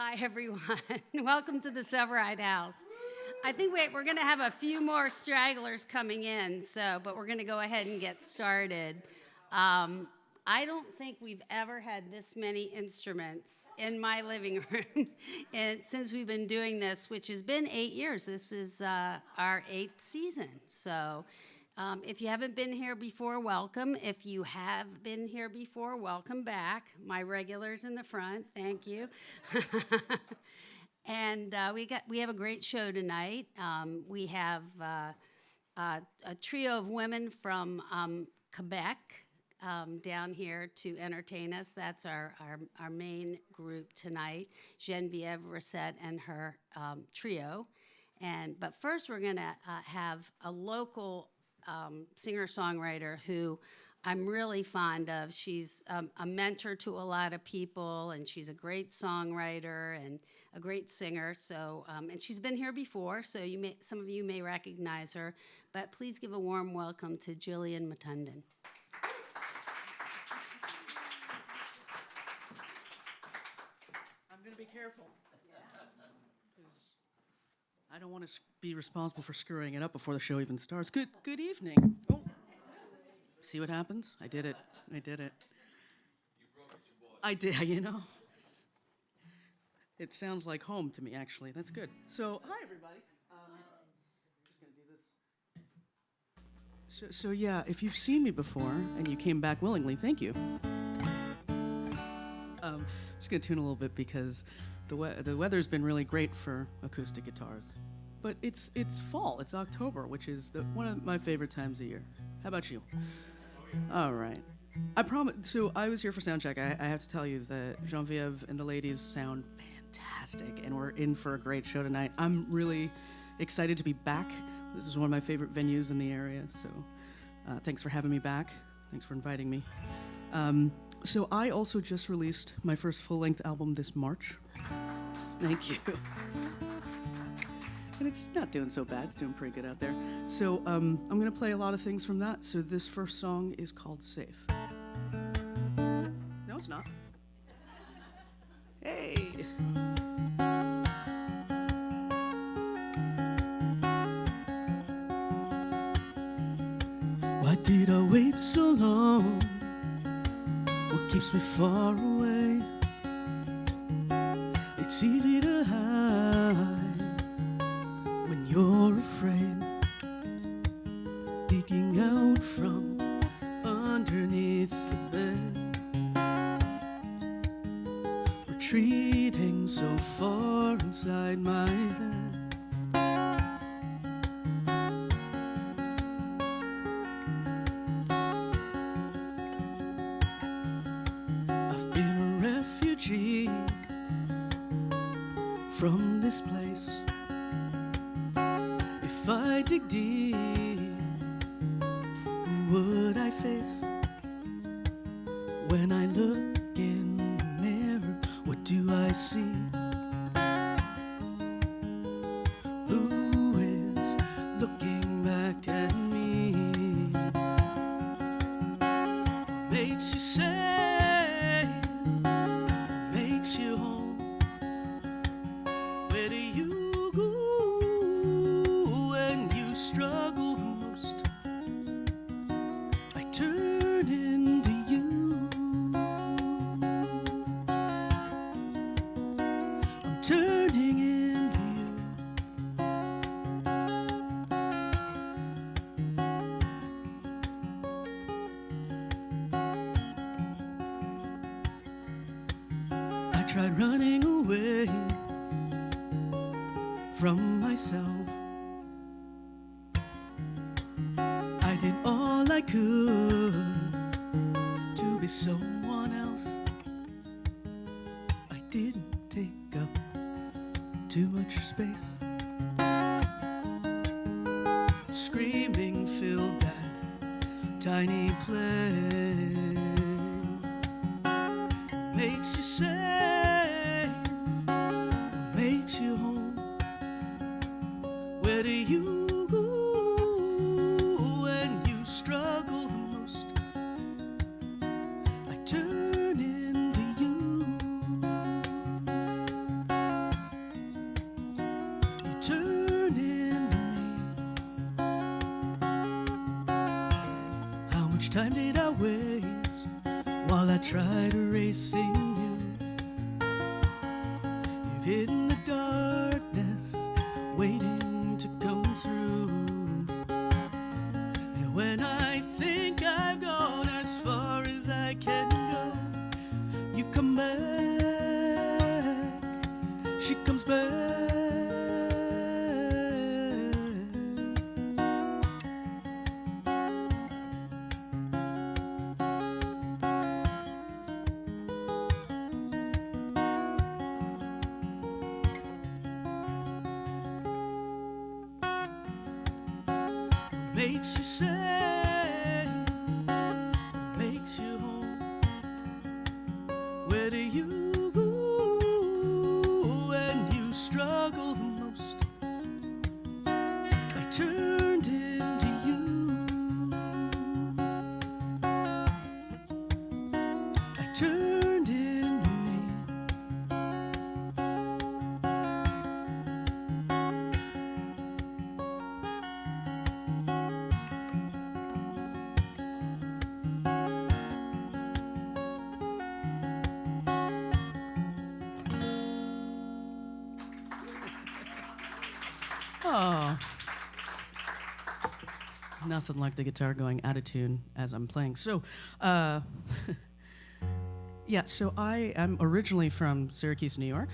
Hi, everyone. Welcome to the Sevareid House. I think we're going to have a few more stragglers coming in, but we're going to go ahead and get started. I don't think we've ever had this many instruments in my living room and since we've been doing this, which has been 8 years. This is our 8th season. So if you haven't been here before, welcome. If you have been here before, welcome back. My regulars in the front, thank you. And we have a great show tonight. We have a trio of women from Quebec down here to entertain us. That's our main group tonight, Geneviève Racette and her trio. But first we're gonna have a local singer-songwriter who I'm really fond of. She's a mentor to a lot of people, and she's a great songwriter and a great singer. So, and she's been here before, so some of you may recognize her. But please give a warm welcome to Jillian Matundan. I'm going to be careful, because I don't want to be responsible for screwing it up before the show even starts. Good evening. Oh. See what happens? I did it. You broke it, you boy. I did, you know. It sounds like home to me, actually. That's good. So, hi, everybody. Just going to do this. So, yeah, if you've seen me before and you came back willingly, thank you. Just going to tune a little bit because the weather's been really great for acoustic guitars. But it's fall. It's October, which is one of my favorite times of year. How about you? All right. I promise. So I was here for sound check. I have to tell you that Geneviève and the ladies sound fantastic, and we're in for a great show tonight. I'm really excited to be back. This is one of my favorite venues in the area, so thanks for having me back. Thanks for inviting me. So I also just released my first full-length album this March. Thank you. And it's not doing so bad. It's doing pretty good out there. So I'm going to play a lot of things from that. So this first song is called Safe. No, it's not. Hey. Why did I wait so long? What keeps me far away? It's easy to hide when you're afraid, peeking out from underneath the bed, retreating so far inside my head. I've been a refugee from this place. If I dig deep, who would I face? When I look in the mirror, what do I see? Who is looking back at me? What makes you safe? What makes you home? Where do you go when you struggle the most? I turn into you. I'm turning into you. I tried running away from myself. I did all I could to be someone else. I didn't take up too much space. Screaming filled that tiny place. What makes you safe? What makes you home? Where do you go when you struggle the most? I turn into you. time did I waste while I tried erasing you? You've hidden the darkness, waiting to come through. And when I think I've gone as far as I can go, you come back, she comes back. Makes you say, makes you home. Where do you go when you struggle the most? I turned into you. I turned into me. Oh. Nothing like the guitar going out of tune as I'm playing. So, yeah, so I am originally from Syracuse, New York.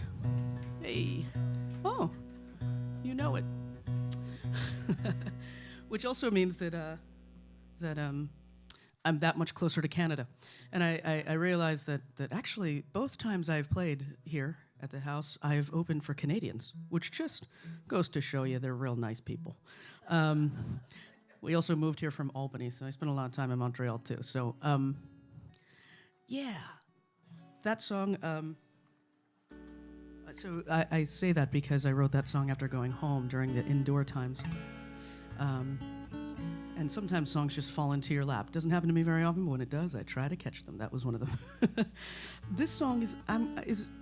Hey. Oh, you know it. Which also means that I'm that much closer to Canada. And I realized that actually both times I've played here at the house, I've opened for Canadians, which just goes to show you they're real nice people. We also moved here from Albany, so I spent a lot of time in Montreal too. So, yeah, that song, so I say that because I wrote that song after going home during the indoor times. And sometimes songs just fall into your lap. Doesn't happen to me very often, but when it does, I try to catch them. That was one of them. This song is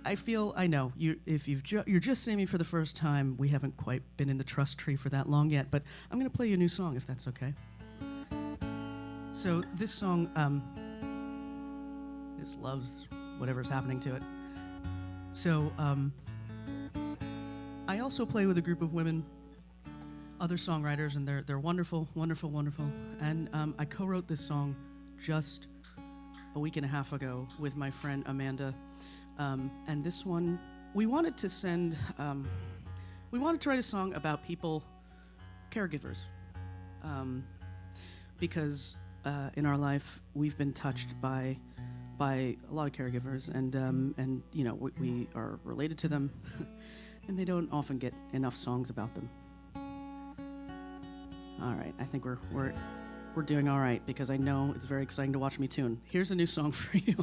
I feel, I know, if you're just seeing me for the first time, we haven't quite been in the trust tree for that long yet, but I'm going to play you a new song, if that's okay. So this song, just loves whatever's happening to it. So I also play with a group of women, other songwriters, and they're wonderful, wonderful, wonderful. And I co-wrote this song just a week and a half ago with my friend Amanda. And this one, we wanted to write a song about people, caregivers, because in our life we've been touched by a lot of caregivers, and you know, we are related to them, and they don't often get enough songs about them. All right, I think we're doing all right, because I know it's very exciting to watch me tune. Here's a new song for you.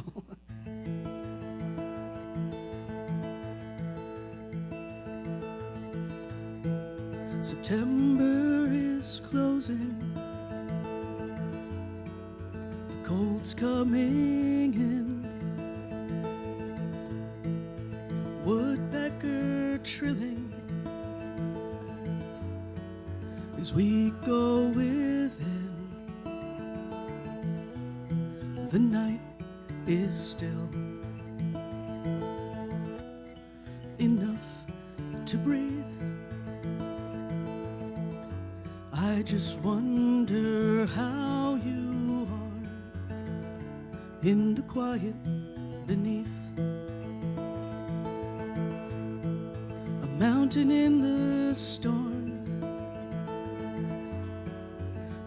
September is closing, the cold's coming in, woodpecker trilling as we go within. The night is still enough to breathe. I just wonder how you are in the quiet beneath. A mountain in the storm,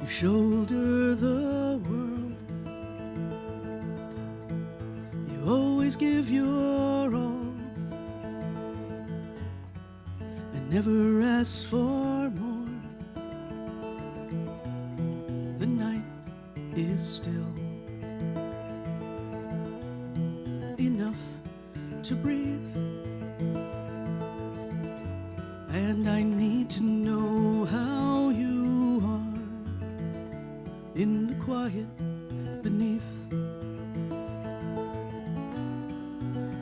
you shoulder the world. You always give your all and never ask for more. The night is still enough to breathe, and I need to know how you are in the quiet beneath.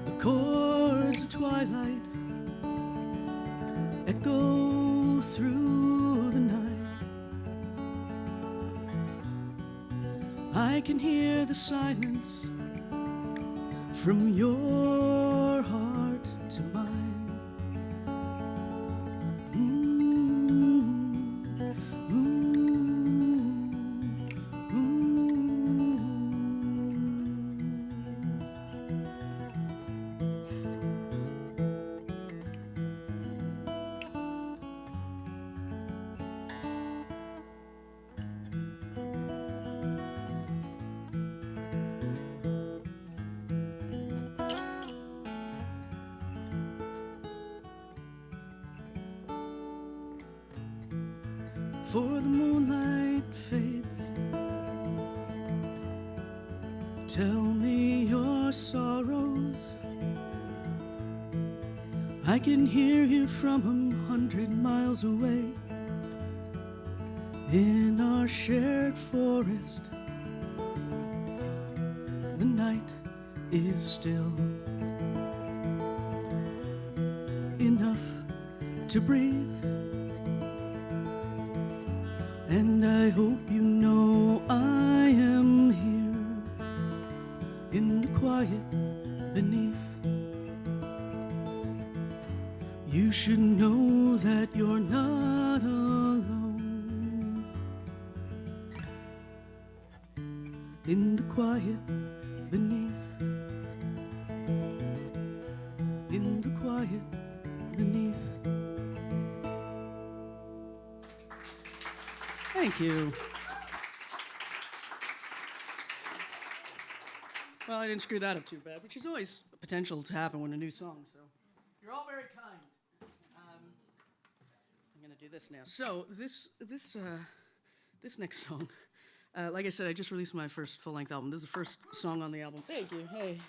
The chords of twilight echo through the night. I can hear the silence from your heart to mine. For the moonlight fades, tell me your sorrows. I can hear you from 100 miles away in our shared forest. The night is still enough to breathe. And I hope you know I am here in the quiet beneath. You should know that you're not alone in the quiet beneath. In the quiet beneath. Thank you. Well, I didn't screw that up too bad, which is always a potential to happen when a new song, so you're all very kind. I'm going to do this now. So this next song, like I said, I just released my first full-length album. This is the first song on the album. Thank you. Hey.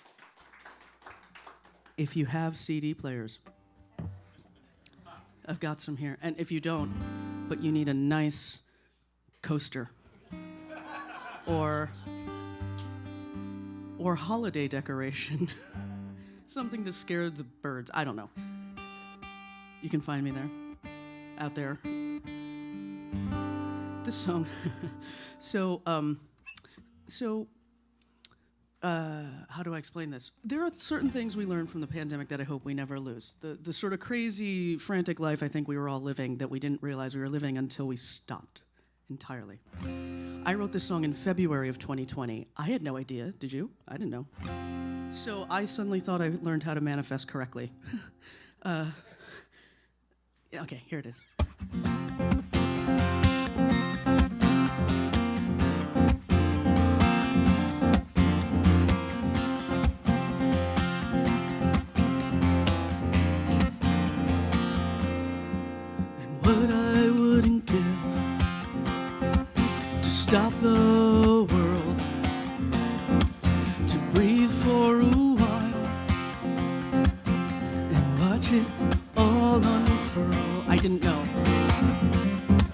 If you have CD players, I've got some here. And if you don't, but you need a nice coaster or holiday decoration, something to scare the birds. I don't know. You can find me there, out there. This song. How do I explain this? There are certain things we learned from the pandemic that I hope we never lose. The sort of crazy, frantic life I think we were all living that we didn't realize we were living until we stopped entirely. I wrote this song in February of 2020. I had no idea. Did you? I didn't know. So I suddenly thought I learned how to manifest correctly. Okay, here it is. Stop the world, to breathe for a while, and watch it all unfurl. I didn't know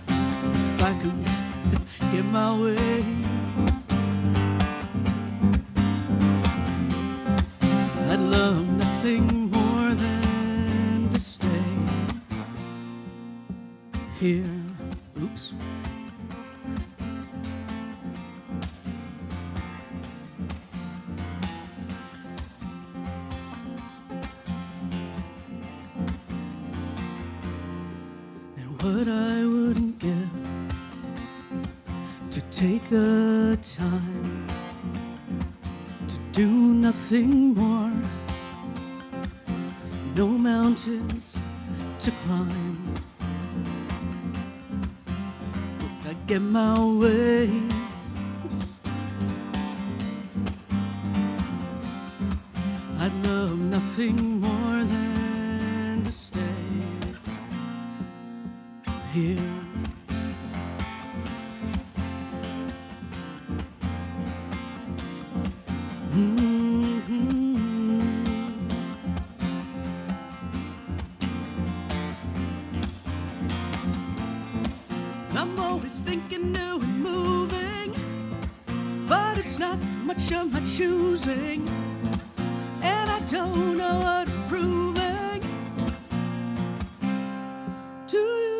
if I could get my way. I'd love nothing more than to stay here. Oops. What I wouldn't give to take the time to do nothing more. No mountains to climb. If I get my way, I'd love nothing more than to stay here. I'm always thinking new and moving, but it's not much of my choosing, and I don't know what I'm proving to you.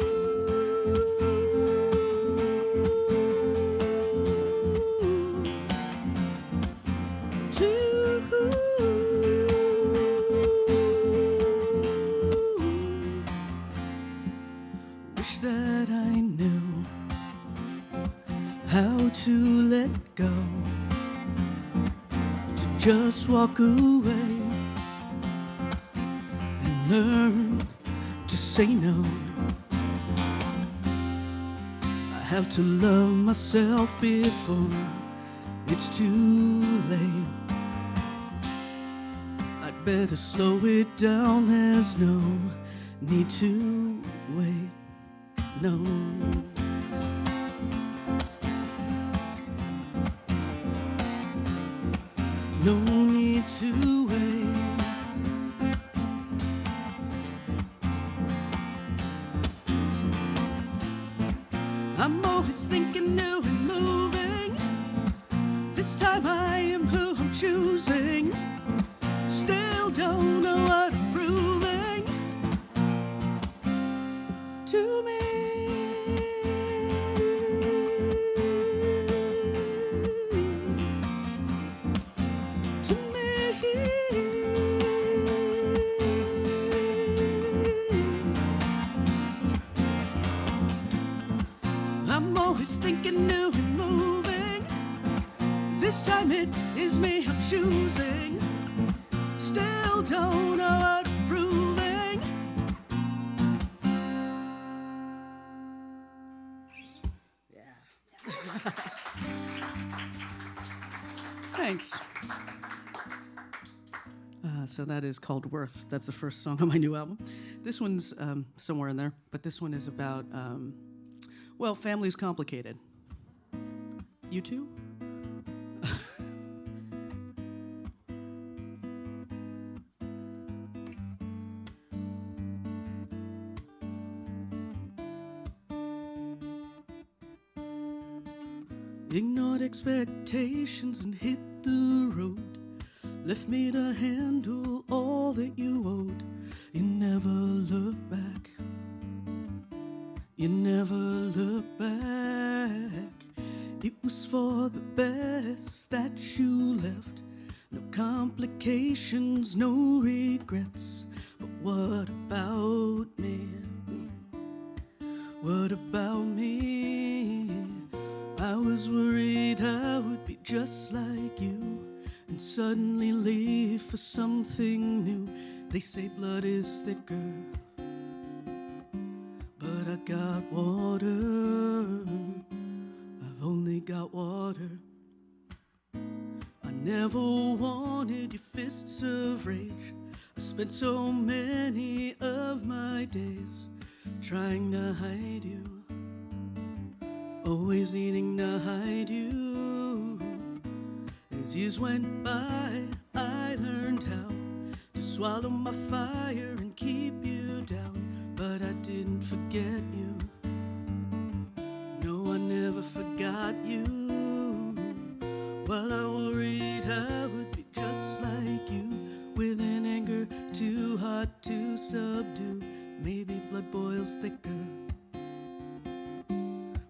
just walk away and learn to say no. I have to love myself before it's too late. I'd better slow it down, there's no need to wait, no. No need to wait. I'm always thinking new and moving. This time I am who I'm choosing. Still don't know what I'm proving to me. To me. I'm always thinking new and moving. This time it is me I'm choosing. Still don't know what I'm proving. Yeah. Thanks. So that is called Worth. That's the first song on my new album. This one's somewhere in there, but this one is about, well, family's complicated. You too? Ignored expectations and hit the road. Left me to handle all that you owed. You never look back. You never look back. It was for the best that you left. No complications, no regrets. But what about me? What about me? I was worried I would be just like you and suddenly leave for something new. They say blood is thicker, but I got water. I've only got water. I never wanted your fists of rage. I spent so many of my days trying to hide you, always needing to hide you. As years went by, I learned how to swallow my fire and keep you down. But I didn't forget you. No, I never forgot you. While I worried I would be just like you, with an anger too hot to subdue. Maybe blood boils thicker,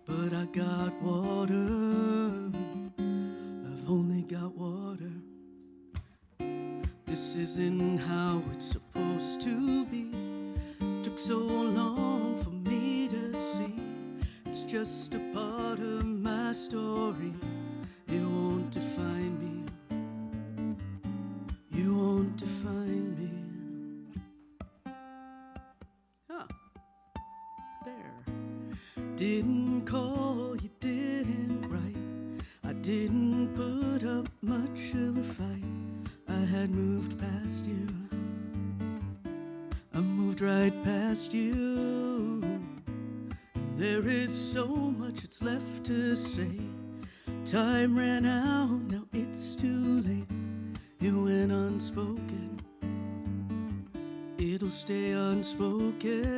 but I got water. I've only got water. This isn't how it's supposed to be. Took so long for me to see. It's just a part of my story. It won't define me. You won't define me. Huh. There. Didn't call, you didn't write. I didn't put up much of a fight. I had moved past you. I moved right past you. And there is so much that's left to say. Time ran out, now it's too late. It went unspoken. It'll stay unspoken.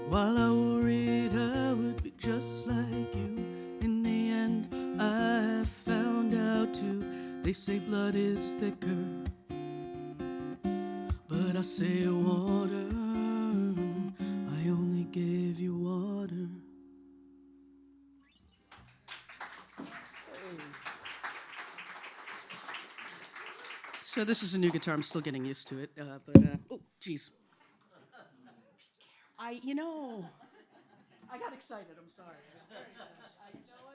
While I worried I would be just like you, in the end I found out too. They say blood is thicker, but I say water. I only gave you water. So this is a new guitar. I'm still getting used to it, oh, geez. I got excited. I'm sorry. I know.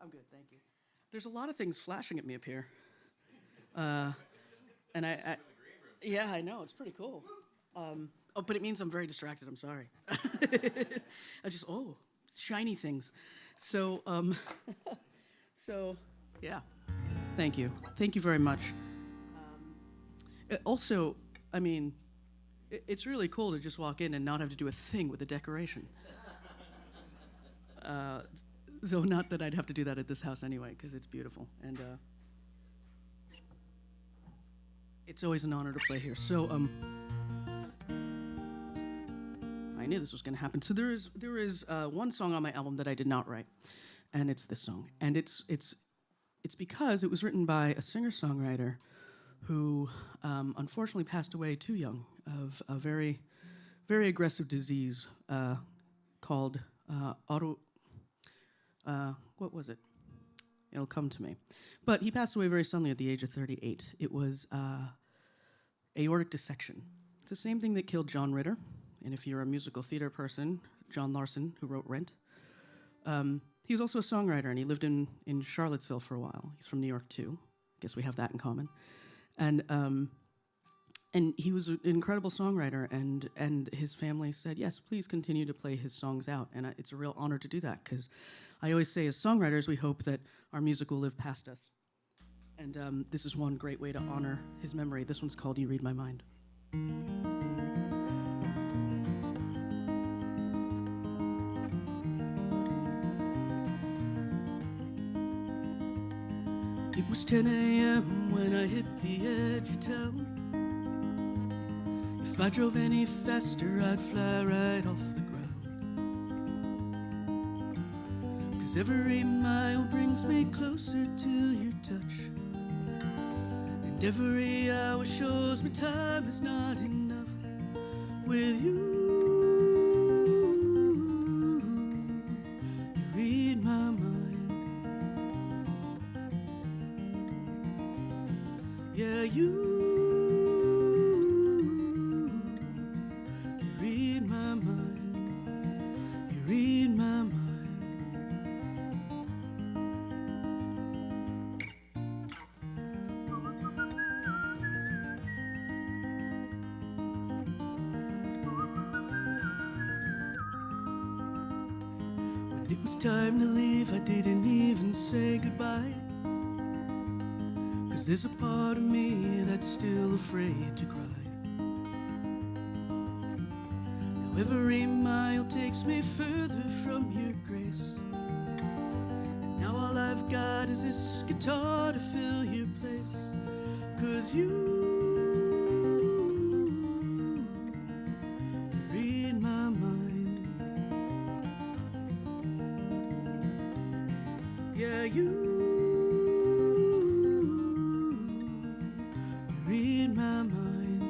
I'm good, thank you. There's a lot of things flashing at me up here. And yeah, I know, it's pretty cool. But it means I'm very distracted, I'm sorry. Shiny things. So, yeah, thank you. Thank you very much. Also, I mean, it's really cool to just walk in and not have to do a thing with the decoration. Though not that I'd have to do that at this house anyway, because it's beautiful. And it's always an honor to play here. So, I knew this was going to happen. So there is one song on my album that I did not write, and it's this song. And it's because it was written by a singer-songwriter who unfortunately passed away too young of a very, very aggressive disease called what was it? It'll come to me. But he passed away very suddenly at the age of 38. It was aortic dissection. It's the same thing that killed John Ritter. And if you're a musical theater person, John Larson, who wrote Rent. He was also a songwriter, and he lived in Charlottesville for a while. He's from New York, too. Guess we have that in common. And he was an incredible songwriter, and his family said, yes, please continue to play his songs out. And it's a real honor to do that, because I always say, as songwriters, we hope that our music will live past us. And this is one great way to honor his memory. This one's called You Read My Mind. It was 10 a.m. when I hit the edge of town. If I drove any faster, I'd fly right off the ground. 'Cause every mile brings me closer to your touch, and every hour shows me time is not enough with you. You read my mind. Yeah, you read my mind. You read my mind. When it was time to leave, I didn't even say goodbye. 'Cause there's a part of me that's still afraid to cry. Now every mile takes me further from your grace, and now all I've got is this guitar to fill your place. 'Cause you read my mind. Yeah, you read my mind,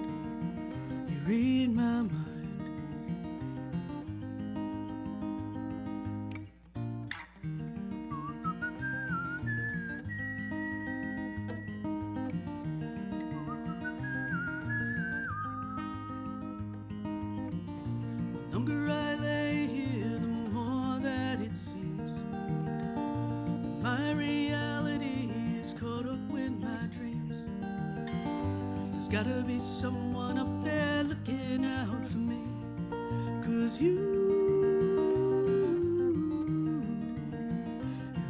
you read my mind. The longer I lay here, the more that it seems that my reality is caught up with my dreams. There's gotta be someone up there looking out for me. 'Cause you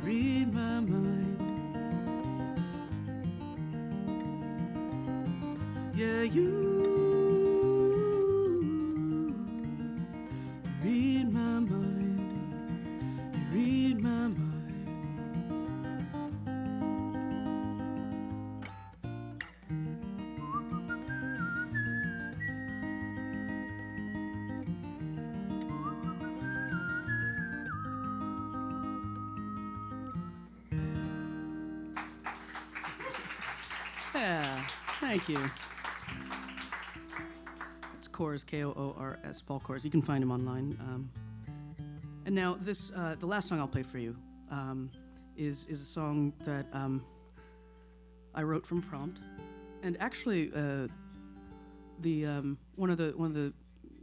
read my mind. Yeah, you read my mind. You read my mind. Yeah, thank you. It's Koors, Koors, Paul Koors. You can find him online. And now this, the last song I'll play for you is a song that I wrote from prompt. And actually, one of the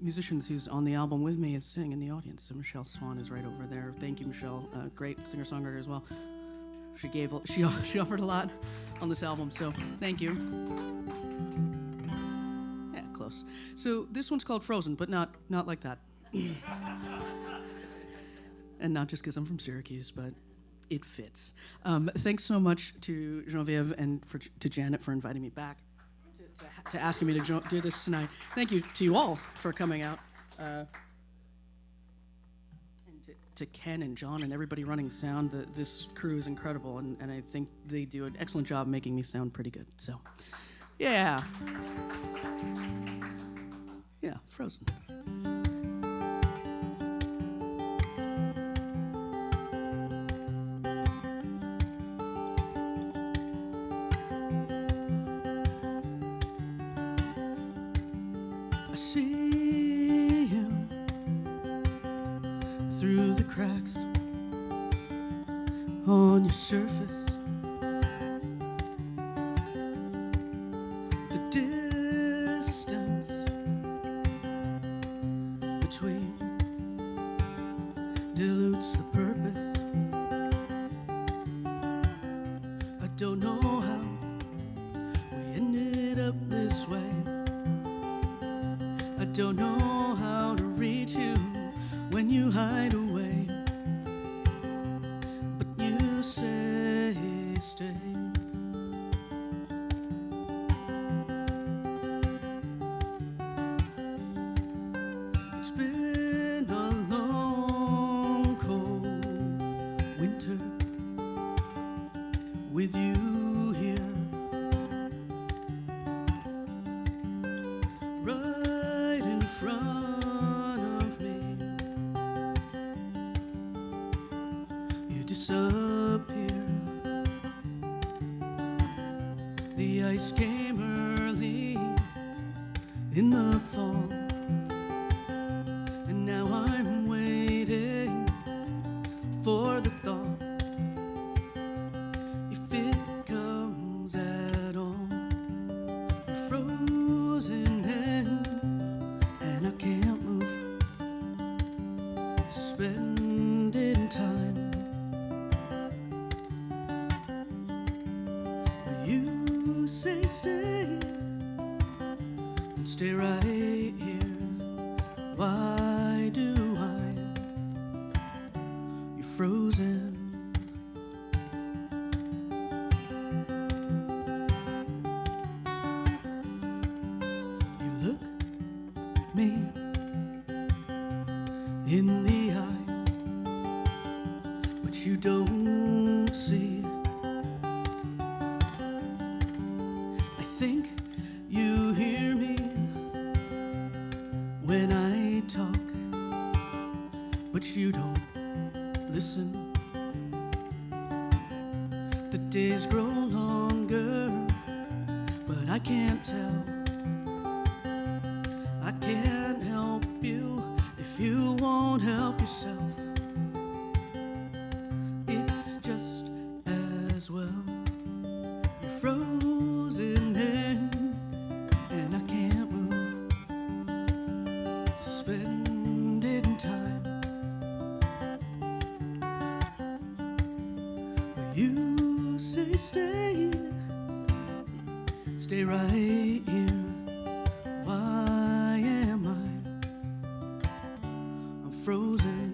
musicians who's on the album with me is sitting in the audience. So Michelle Swan is right over there. Thank you, Michelle. Great singer-songwriter as well. She offered a lot on this album, so thank you. Yeah, close. So this one's called Frozen, but not like that. And not just because I'm from Syracuse, but it fits. Thanks so much to Geneviève and to Janet for inviting me back, to asking me to do this tonight. Thank you to you all for coming out. And to Ken and John and everybody running sound. This crew is incredible, and I think they do an excellent job making me sound pretty good. So, yeah. Yeah, Frozen. I see you through the cracks on your surface. The distance between dilutes the purpose. I don't know how we ended up this way. I don't know how to reach you when you hide away, but you say stay. It's been a long, cold winter with you here. Right in front of me, you disappear. The ice came early in the fall, and now I'm waiting for the thaw. If it comes at all, you're frozen and I can't move, suspended in time. You say stay, and stay right here. Why do you're frozen. You look me in the eye, but you don't see. I think you hear me when I talk, but you don't listen. The days grow longer, but I can't tell. I can't help you if you won't help yourself. It's just as well. You're frozen and I can't move, suspended in time. But you say stay, stay right here. Why am I'm frozen.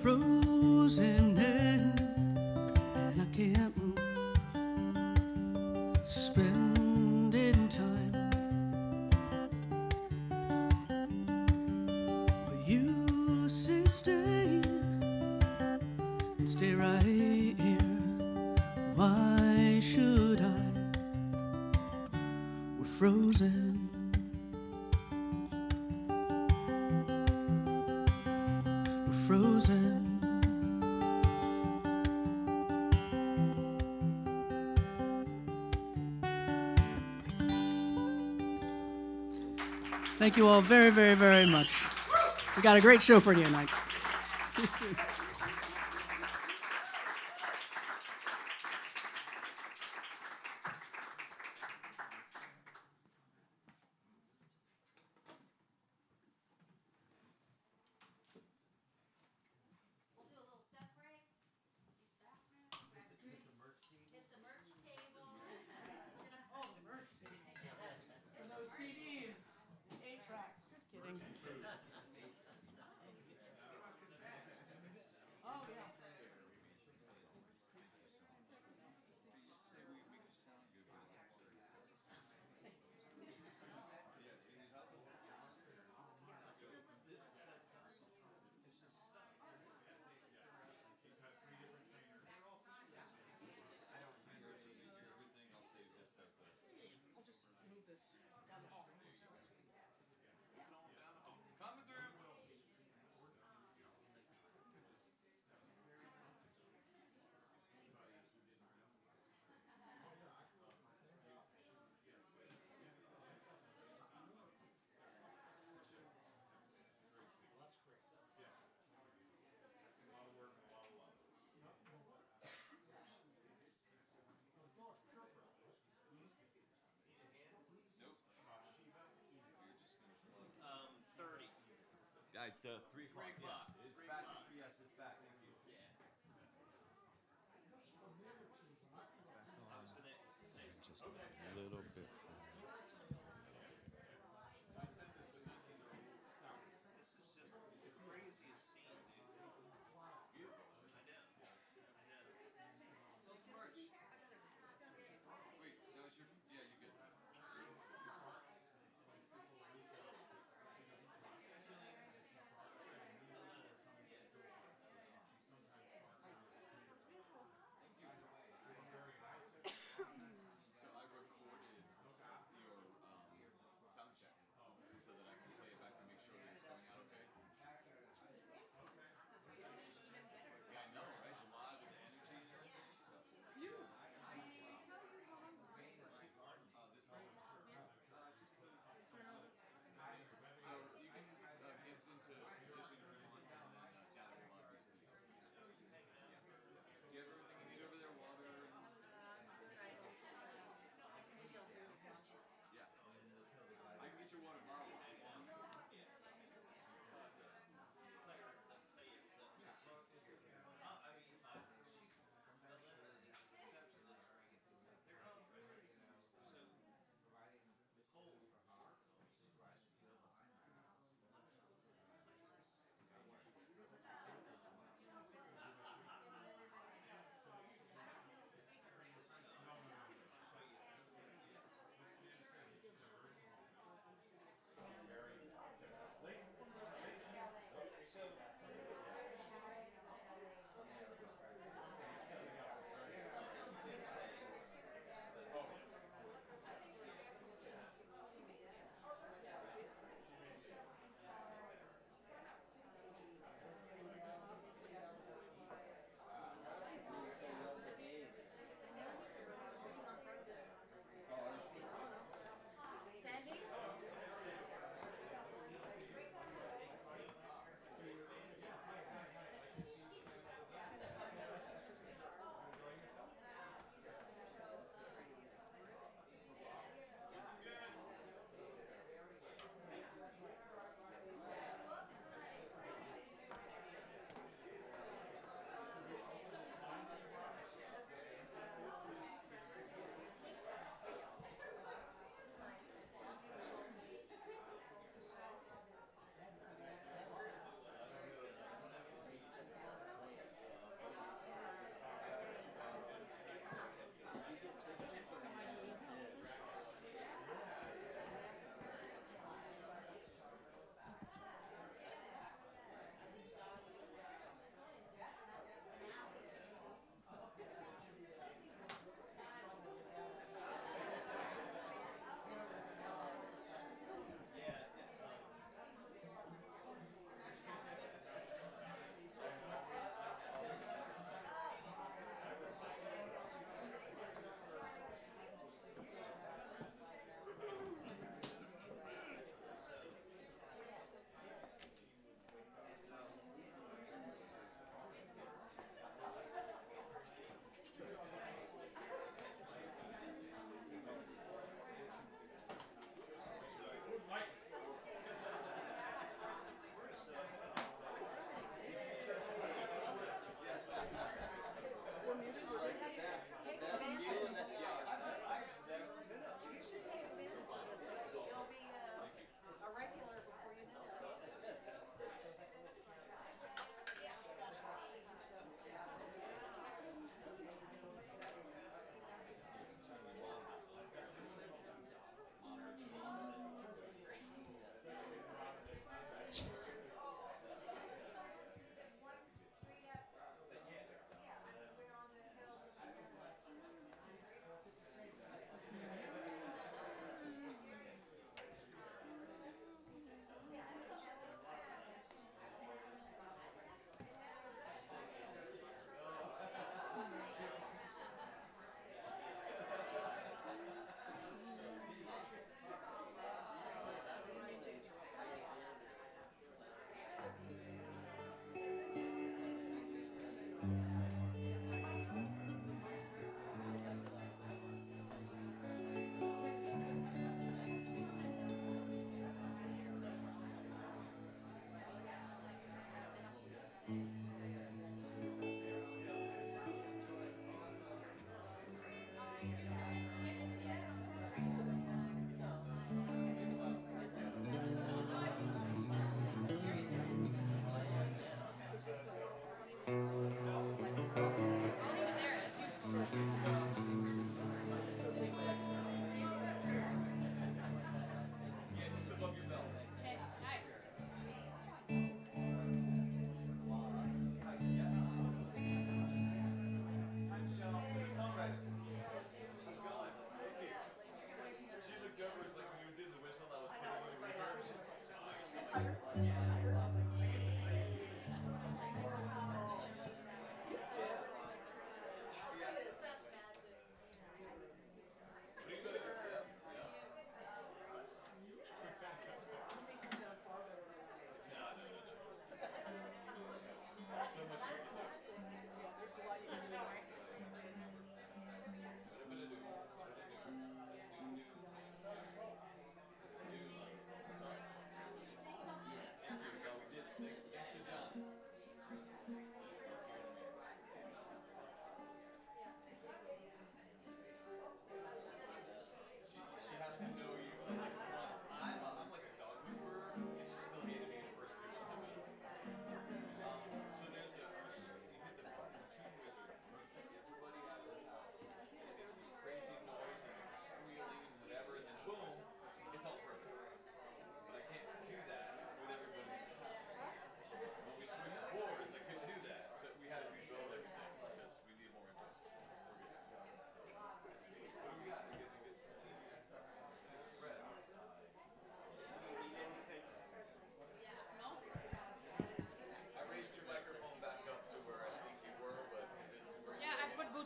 Frozen and I can't move, suspended in time. But you say stay, and stay right here. Why should I? We're frozen. We're frozen. Thank you all very, very, very much. We got a great show for you tonight. See you soon. We'll do a little set break. Use the bathroom, grab a drink, hit the merch table. Oh, the merch table. For those CDs, 8 tracks. Just kidding. Oh, yeah. I'll just move this down the hall. The 3 o'clock. Yes, it's back. Yes, it's back. Thank you. Just a little bit. So I recorded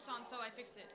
On, so I fixed it.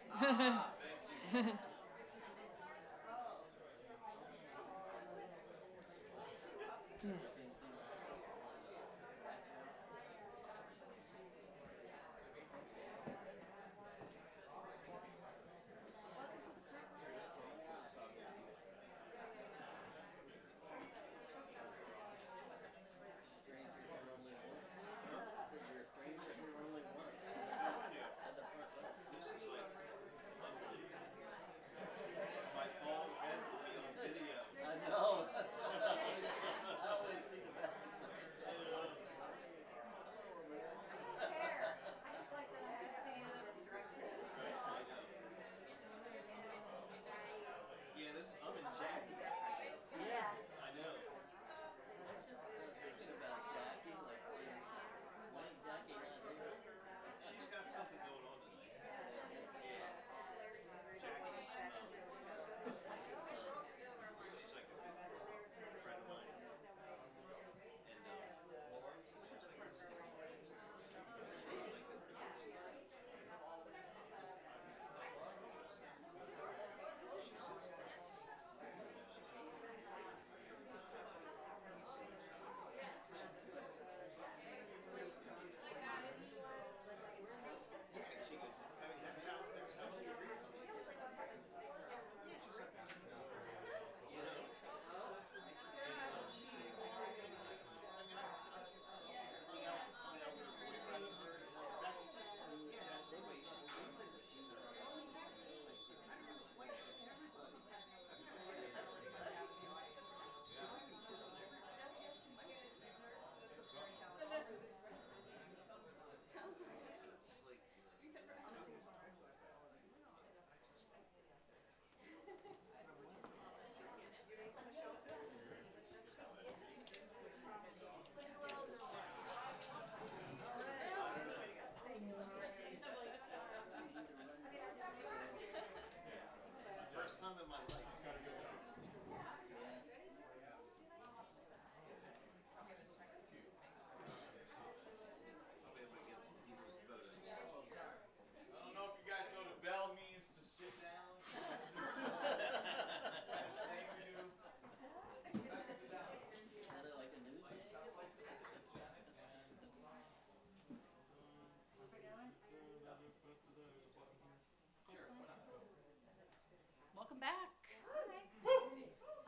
Welcome back.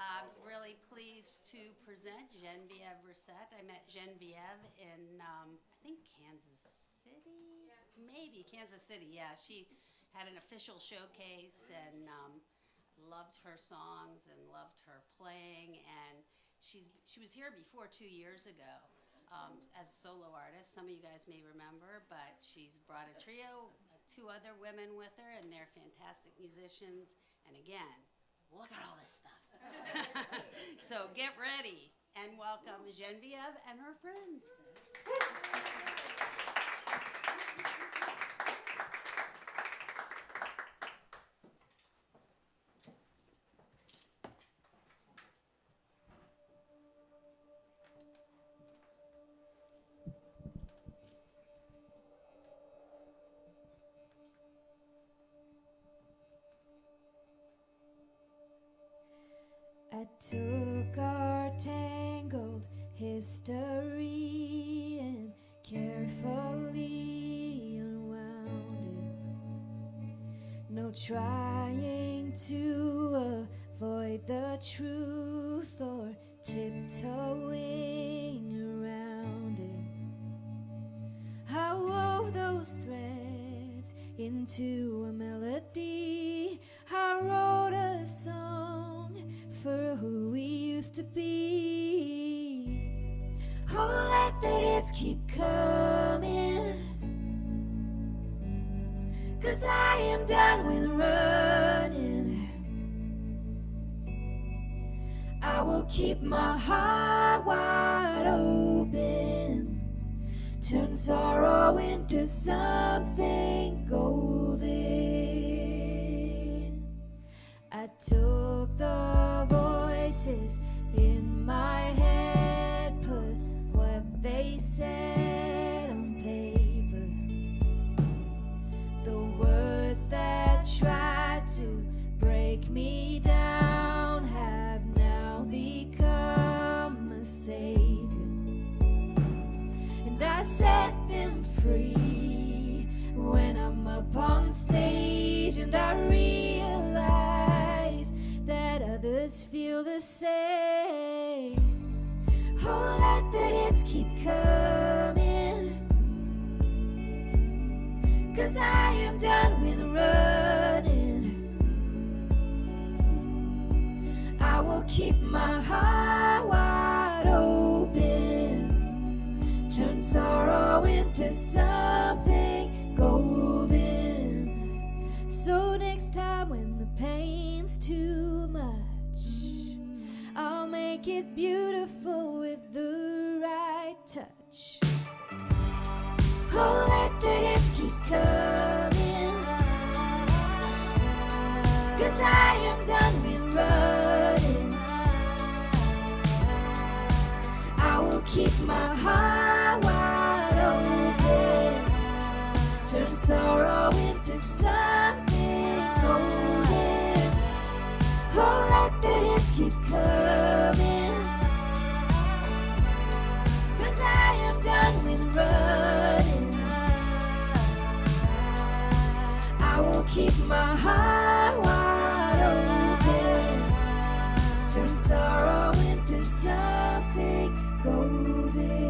I'm really pleased to present Geneviève Racette. I met Geneviève in, I think, Kansas City? Maybe Kansas City, yeah. She had an official showcase and loved her songs and loved her playing. And she was here before 2 years ago as a solo artist. Some of you guys may remember, but she's brought a trio, 2 other women with her, and they're fantastic musicians. And again, look at all this stuff. So get ready and welcome Geneviève and her friends. I took our tangled history and carefully unwound it. No trying to avoid the truth or tiptoeing around it. I wove those threads into a melody. I wrote a song for who we used to be. Oh, let the hits keep coming, 'cause I am done with running. I will keep my heart wide open, turn sorrow into something golden. I took the voices in my head, put what they said on paper. The words that tried to break me down have now become a savior, and I set them free when I'm up on stage, and I realize that others feel the same. Oh, let the hits keep coming, 'cause I am done with running. I will keep my heart wide open, turn sorrow into something golden. So next time when the pain's too much, I'll make it beautiful with the right touch. Oh, let the hits keep coming, 'cause I am done with running. I will keep my heart wide open, turn sorrow into something golden. Oh, let the hits keep coming, 'cause I am done with running. I will keep my heart wide open, turn sorrow into something golden.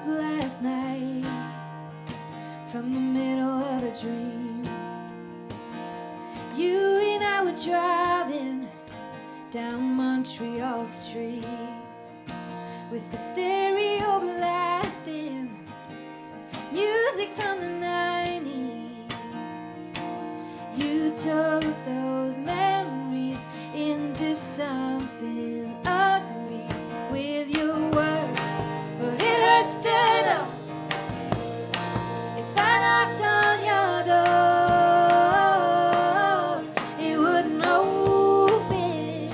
Last night from the middle of a dream, you and I were driving down Montreal streets with the stereo blasting music from the 90s. You took those memories into something ugly with your words, but it hurts to know if I knocked on your door, it wouldn't open.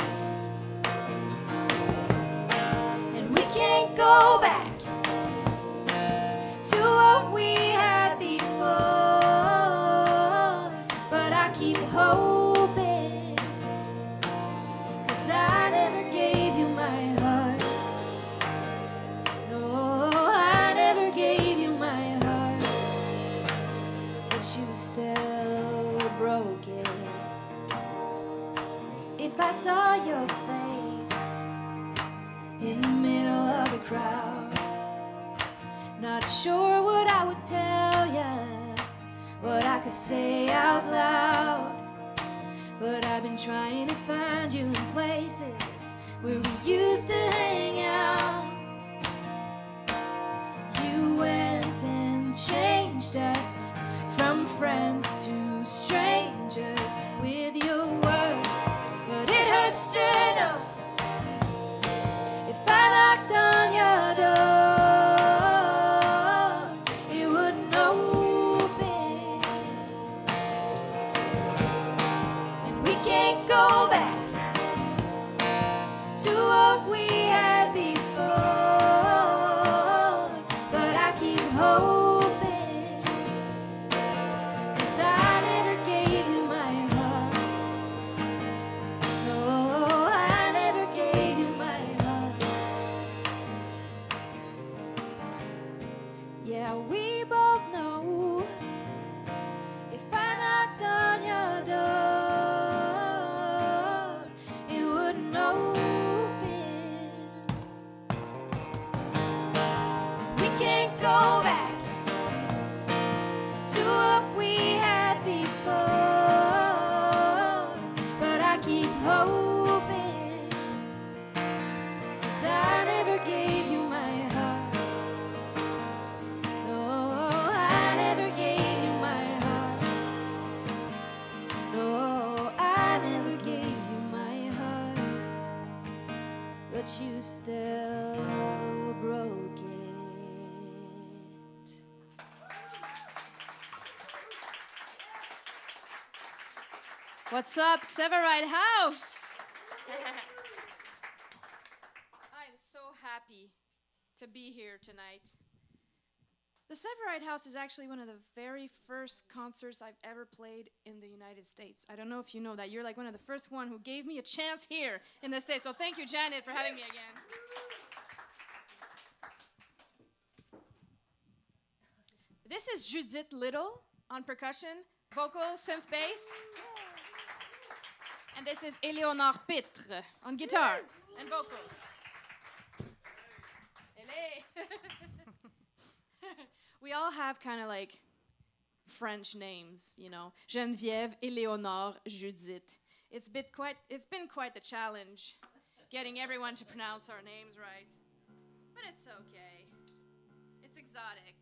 And we can't go back to what we had before, but I keep hoping, 'cause I never gave you my heart. Still broken. If I saw your face in the middle of a crowd, not sure what I would tell ya, could say out loud. But I've been trying to find you in places where we used to hang out. You went and changed us from friends to strangers with your words, but it hurts to know if I knocked on your door, it wouldn't open. And we can't go back to what we had before, but I keep hoping, 'cause I never gave you my heart. No, I never gave you my heart. Yeah, we both know if I knocked on your door, it wouldn't open. We can't go back to what we had before, but I keep hoping, 'cause I never gave you my heart. No, I never gave you my heart. No, I never gave you my heart, but you still broke it. What's up, Sevareid House? I'm so happy to be here tonight. The Sevareid House is actually one of the very first concerts I've ever played in the United States. I don't know if you know that. You're like one of the first one who gave me a chance here in the States. So thank you, Janet, for having me again. This is Judith Little on percussion, vocals, synth bass. And this is Eleonore Pitre on guitar and vocals. Hello. We all have kind of like French names, you know. Geneviève, Eleonore, Judith. It's been quite the challenge getting everyone to pronounce our names right. But it's okay. It's exotic.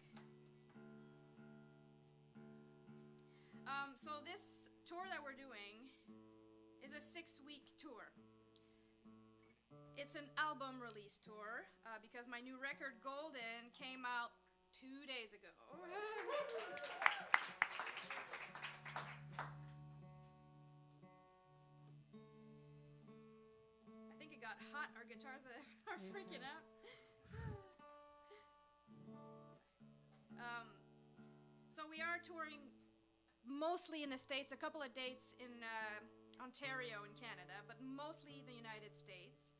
So this tour that we're doing is a 6-week tour. It's an album release tour because my new record, Golden, came out 2 days ago. I think it got hot. Our guitars are freaking out. So we are touring mostly in the States, a couple of dates in Ontario in Canada, but mostly the United States.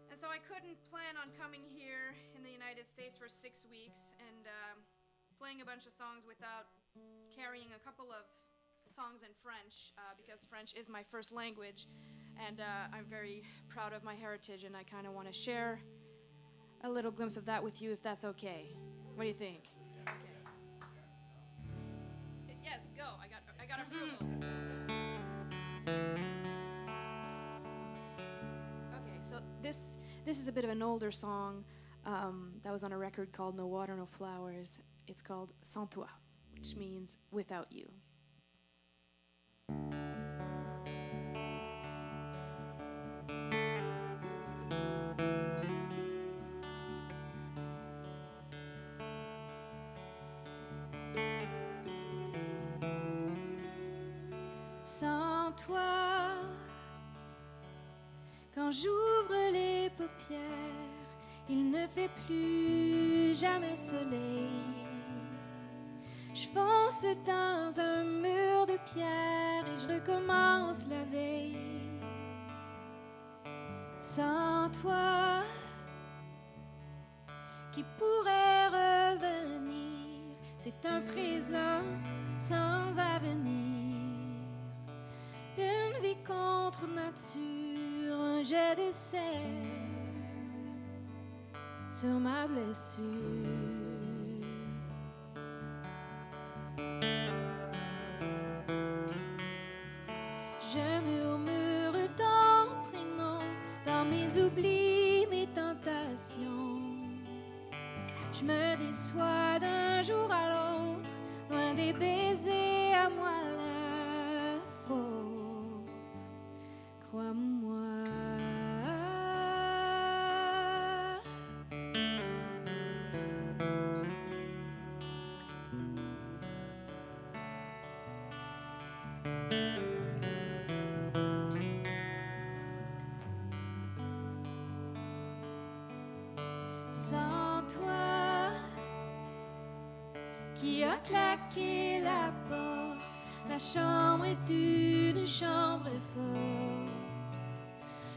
And so I couldn't plan on coming here in the United States for 6 weeks and playing a bunch of songs without carrying a couple of songs in French, because French is my first language, and I'm very proud of my heritage, and I kind of want to share a little glimpse of that with you, if that's okay. What do you think? Okay. Yes, go. I got approval. Okay, so this is a bit of an older song that was on a record called No Water, No Flowers. It's called Sans Toi, which means without you. Sans toi, quand j'ouvre les paupières, il ne fait plus jamais soleil. Je fonce dans un mur de pierre et je recommence la veille. Sans toi, qui pourrait revenir? C'est un présent sans avenir. Une vie contre nature, un jet de sel sur ma blessure. Je murmure ton prénom dans mes oublis, mes tentations. Je me déçois d'un jour à l'autre, loin des baisers, à moi la faute. Crois-moi. Sans toi, qui a claqué la porte, la chambre est une chambre forte,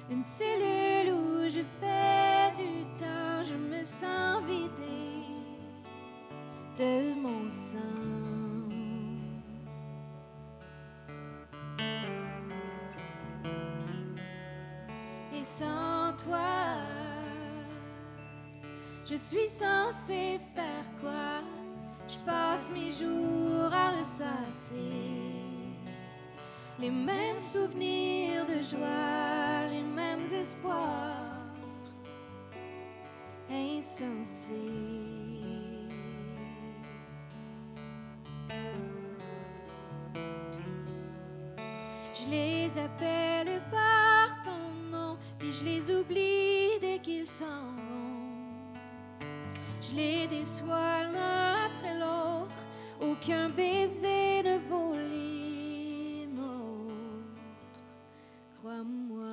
une cellule où je fais du temps, je me sens vidée de mon sang. Et sans toi, je suis censée faire quoi? Je passe mes jours à ressasser les mêmes souvenirs de joie, les mêmes espoirs insensés. Je les appelle par ton nom, puis je les oublie dès qu'ils s'en vont. Je les déçois l'un après l'autre, aucun baiser ne vaut les nôtres. Crois-moi.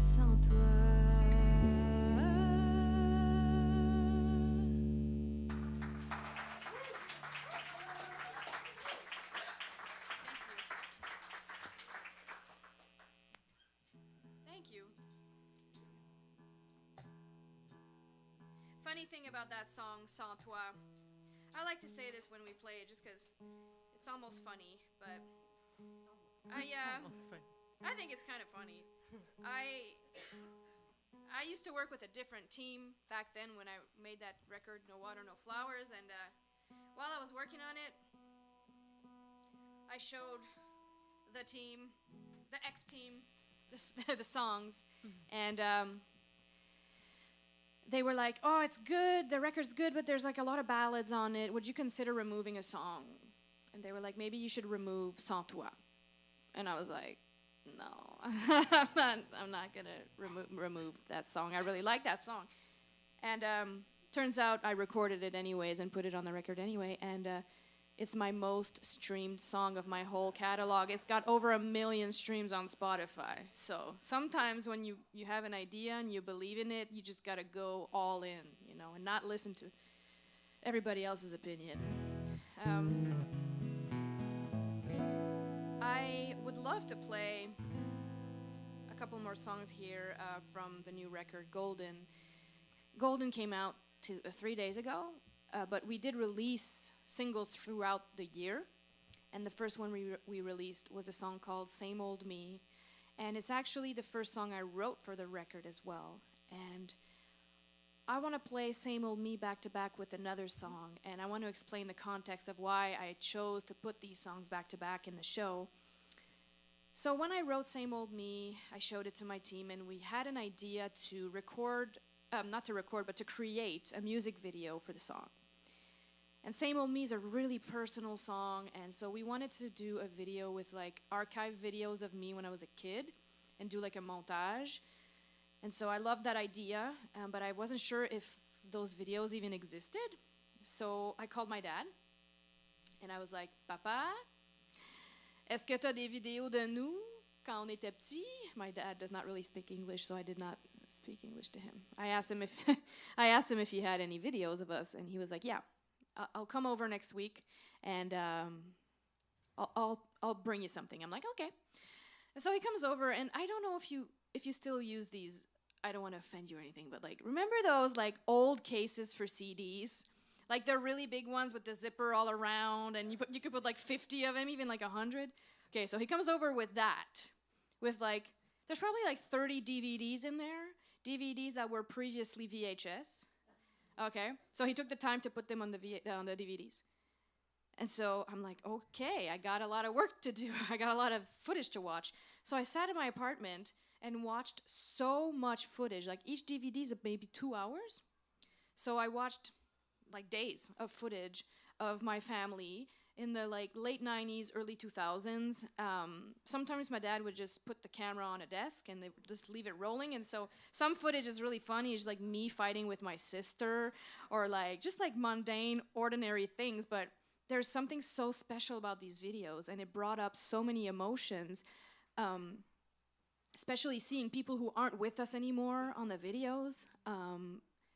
Sans toi. Thank you. Funny thing about that song, Sans Toi, I like to say this when we play it just because it's almost funny, but I think it's kind of funny. I used to work with a different team back then when I made that record, No Water, No Flowers, and while I was working on it, I showed the team, the ex-team, the songs, and they were like, oh, it's good, the record's good, but there's like a lot of ballads on it. Would you consider removing a song? And they were like, maybe you should remove Sans Toi. And I was like, no, I'm not gonna remove that song. I really like that song. And turns out I recorded it anyways and put it on the record anyway, and it's my most streamed song of my whole catalog. It's got over 1 million streams on Spotify. So sometimes when you have an idea and you believe in it, you just gotta go all in, you know, and not listen to everybody else's opinion. I would love to play a couple more songs here from the new record, Golden. Golden came out 3 days ago, but we did release singles throughout the year. And the first one we released was a song called Same Old Me. And it's actually the first song I wrote for the record as well. And I want to play Same Old Me back to back with another song, and I want to explain the context of why I chose to put these songs back to back in the show. So when I wrote Same Old Me, I showed it to my team, and we had an idea to to create a music video for the song. And Same Old Me is a really personal song, and so we wanted to do a video with like archive videos of me when I was a kid and do like a montage. And so I loved that idea, but I wasn't sure if those videos even existed. So I called my dad, and I was like, Papa, est-ce que tu as des vidéos de nous quand on était petits? My dad does not really speak English, so I did not speak English to him. I asked him if he had any videos of us, and he was like, yeah, I'll come over next week, and I'll bring you something. I'm like, okay. And so he comes over, and I don't know if you still use these. I don't want to offend you or anything, but like, remember those like old cases for CDs Like they're really big ones with the zipper all around, and you could put like 50 of them, even like 100. Okay, so he comes over with that, with like, there's probably like 30 DVDs in there, DVDs that were previously VHS. Okay, so he took the time to put them on the DVDs. And so I'm like, okay, I got a lot of work to do. I got a lot of footage to watch. So I sat in my apartment and watched so much footage. Like each DVD is maybe 2 hours. So I watched like days of footage of my family in the like late 90s, early 2000s. Sometimes my dad would just put the camera on a desk and they would just leave it rolling. And so some footage is really funny. It's like me fighting with my sister or like just like mundane, ordinary things. But there's something so special about these videos, and it brought up so many emotions, especially seeing people who aren't with us anymore on the videos,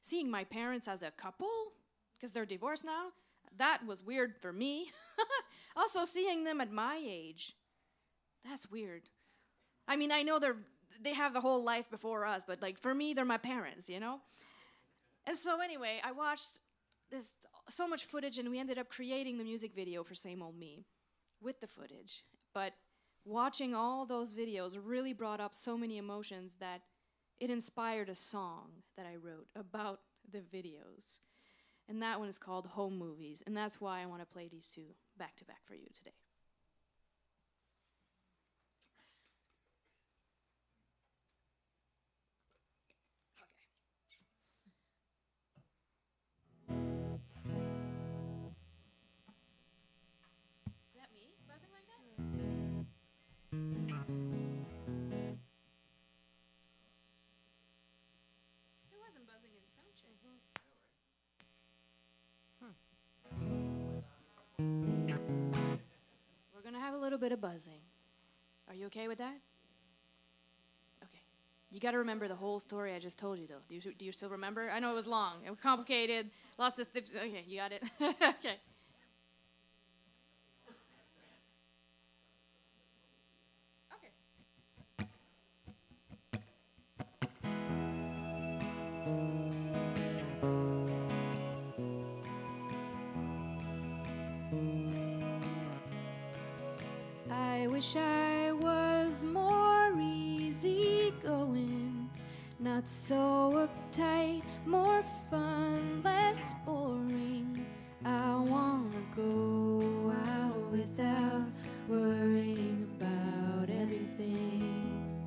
seeing my parents as a couple, because they're divorced now. That was weird for me. Also, seeing them at my age, that's weird. I mean, I know they have the whole life before us, but like for me, they're my parents, you know? And so anyway, I watched this so much footage, and we ended up creating the music video for Same Old Me with the footage. But watching all those videos really brought up so many emotions that it inspired a song that I wrote about the videos. And that one is called Home Movies, and that's why I want to play these two back to back for you today. We're gonna have a little bit of buzzing. Are you okay with that? Okay. You gotta remember the whole story I just told you, though. Do you still remember? I know it was long. It was complicated. Lots of steps. Okay, you got it. Okay. I wish I was more easygoing, not so uptight, more fun, less boring. I wanna go out without worrying about everything.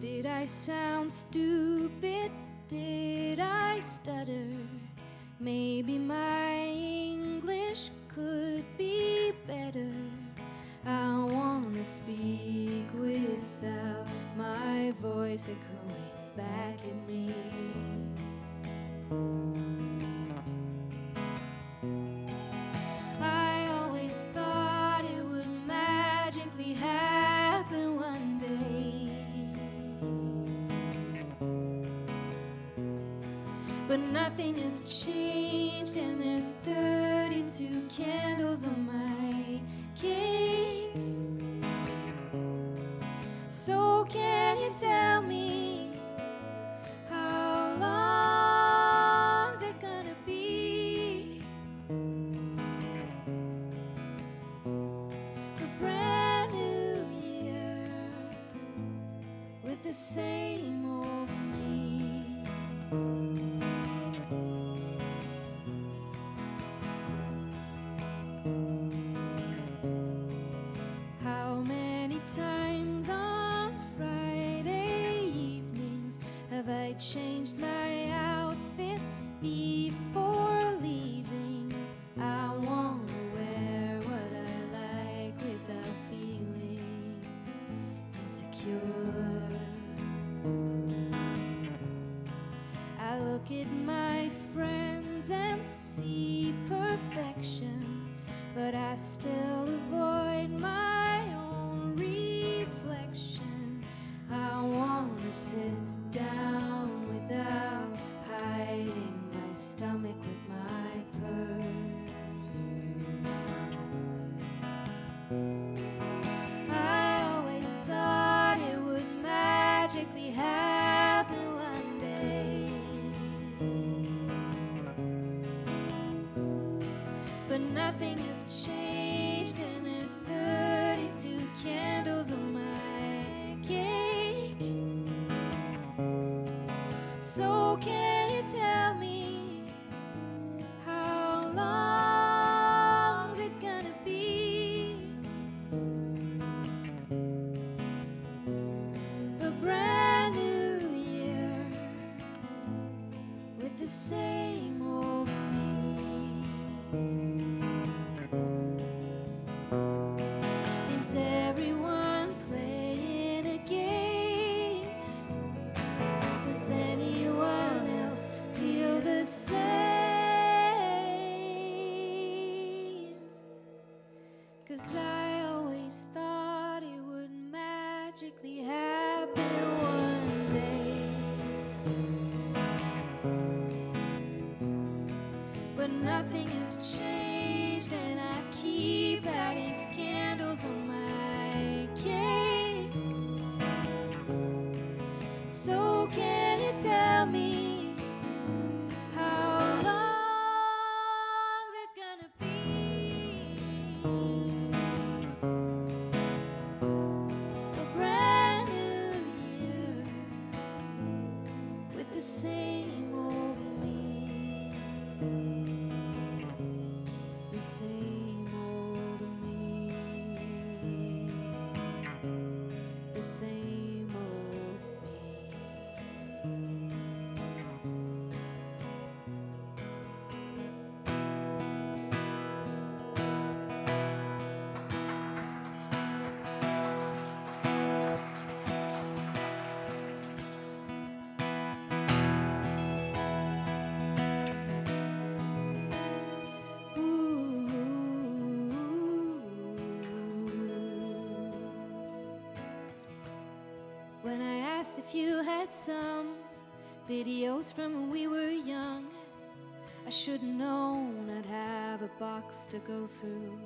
Did I sound stupid? Did I stutter? Maybe my English could be better. I wanna speak without my voice echoing back at me. I always thought it would magically happen one day, but nothing has changed, and there's 32 candles on my cake. So can you tell me, how long's it gonna be? A brand new year with the same old me. How many times on Friday evenings have I changed my outfit before leaving? I wanna wear what I like without feeling insecure. I look at my friends and see perfection, but I still avoid my own reflection. I wanna sit down without hiding my stomach with my purse. I always thought it would magically happen one day, but nothing has changed, and there's 32 candles on my cake. So can you tell me how long's it gonna be? A brand new year with the same old me. Is everyone playing a game? Does anyone else feel the same? 'Cause I always thought it would magically happen one day, but nothing has changed, and I keep adding candles on my cake. So can you tell me how long's it gonna be? A brand new year with the same old me. The same old me. The same old me. When I asked if you had some videos from when we were young, I should've known I'd have a box to go through.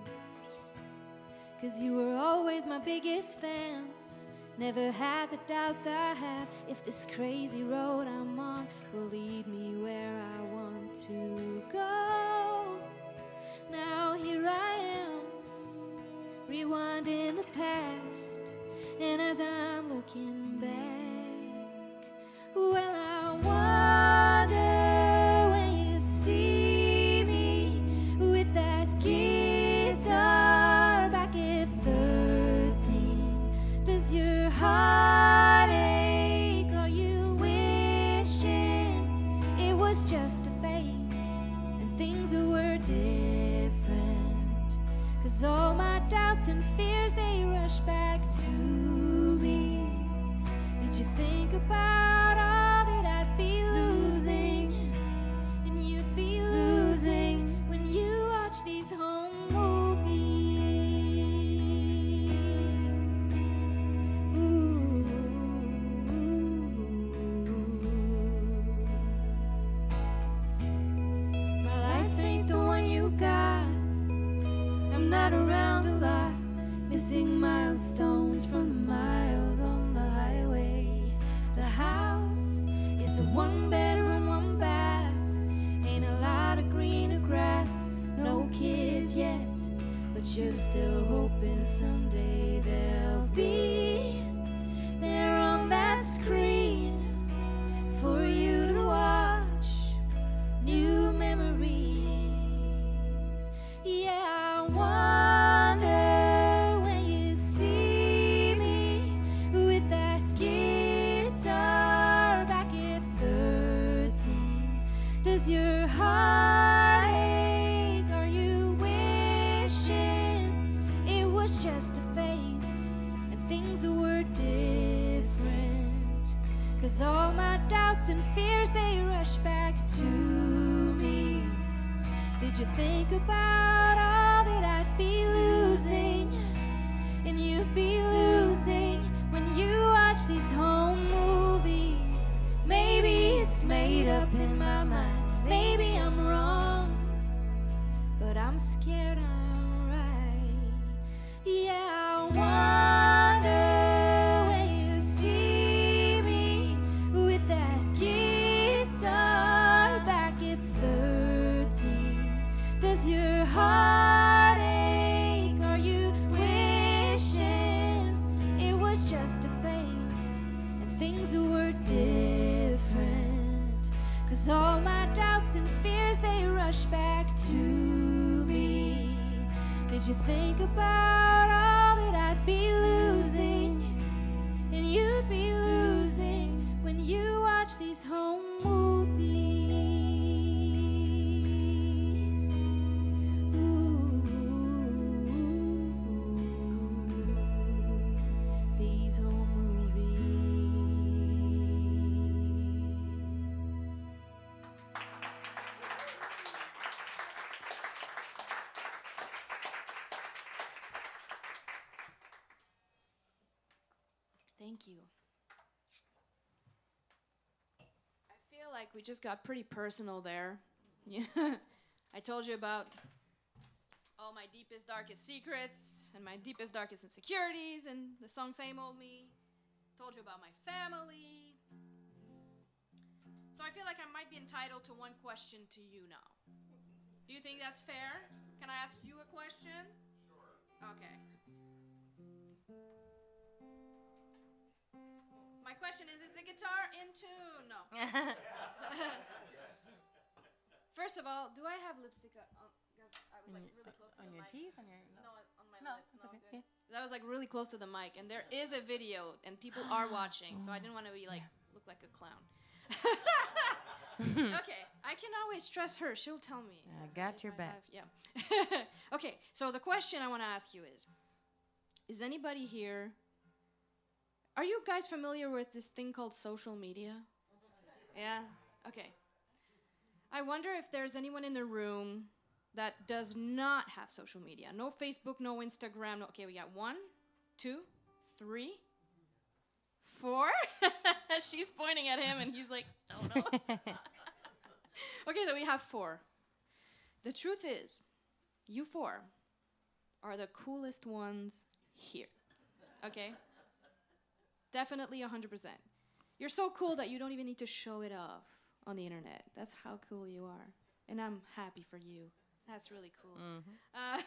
'Cause you were always my biggest fans. Never had the doubts I have if this crazy road I'm on will lead me where I want to go. Now here I am, rewinding the past, and as I'm looking back, well, I wonder when you see me with that guitar back at 13. Does your heart ache? Are you wishing it was just a phase and things were different? 'Cause all my doubts and fears, they rush back to me. Did you think about all that I'd be losing, and you'd be losing when you watch these home movies? Ooh. My life ain't the one you got. I'm not around a lot, missing milestones from the miles on the highway. The house is a 1-bedroom, 1-bath. Ain't a lot of greener grass, no kids yet, but you're still hoping someday they'll be there on that screen for you to watch. New memories. Yeah, I wonder when you see me with that guitar back at 13. Does your heart ache? Are you wishing it was just a phase and things were different? 'Cause all my doubts and fears, they rush back to me. Did you think about all that I'd be losing, and you'd be losing when you watch these home movies? Maybe it's made up in my mind, maybe I'm wrong, but I'm scared I'm right. Yeah, I wonder when you see me with that guitar back at 13. Does your heart Did you think about all that I'd be losing and you'd be losing when you watch these home movies? Ooh, these home movies. Thank you. I feel like we just got pretty personal there. Yeah. I told you about all my deepest, darkest secrets and my deepest, darkest insecurities and the song Same Old Me. Told you about my family. So I feel like I might be entitled to one question to you now. Do you think that's fair? Can I ask you a question? Sure. Okay. My question is the guitar in tune? No. First of all, do I have lipstick on? Because I was like really close to the mic. Teeth? On your No, on my No, lips. it's okay. Good. Yeah. That was like really close to the mic, and there is a video, and people are watching, so I didn't want to be like look like a clown. Okay, I can always trust her. She'll tell me. I got your back. Yeah. Okay, so the question I want to ask you is anybody here? Are you guys familiar with this thing called social media? Yeah? Okay. I wonder if there's anyone in the room that does not have social media. No Facebook, no Instagram. No, okay, we got 1, 2, 3, 4. She's pointing at him and he's like, oh no. Okay, so we have 4. The truth is, you 4 are the coolest ones here. Okay? Definitely 100%. You're so cool that you don't even need to show it off on the internet. That's how cool you are. And I'm happy for you. That's really cool. Mm-hmm.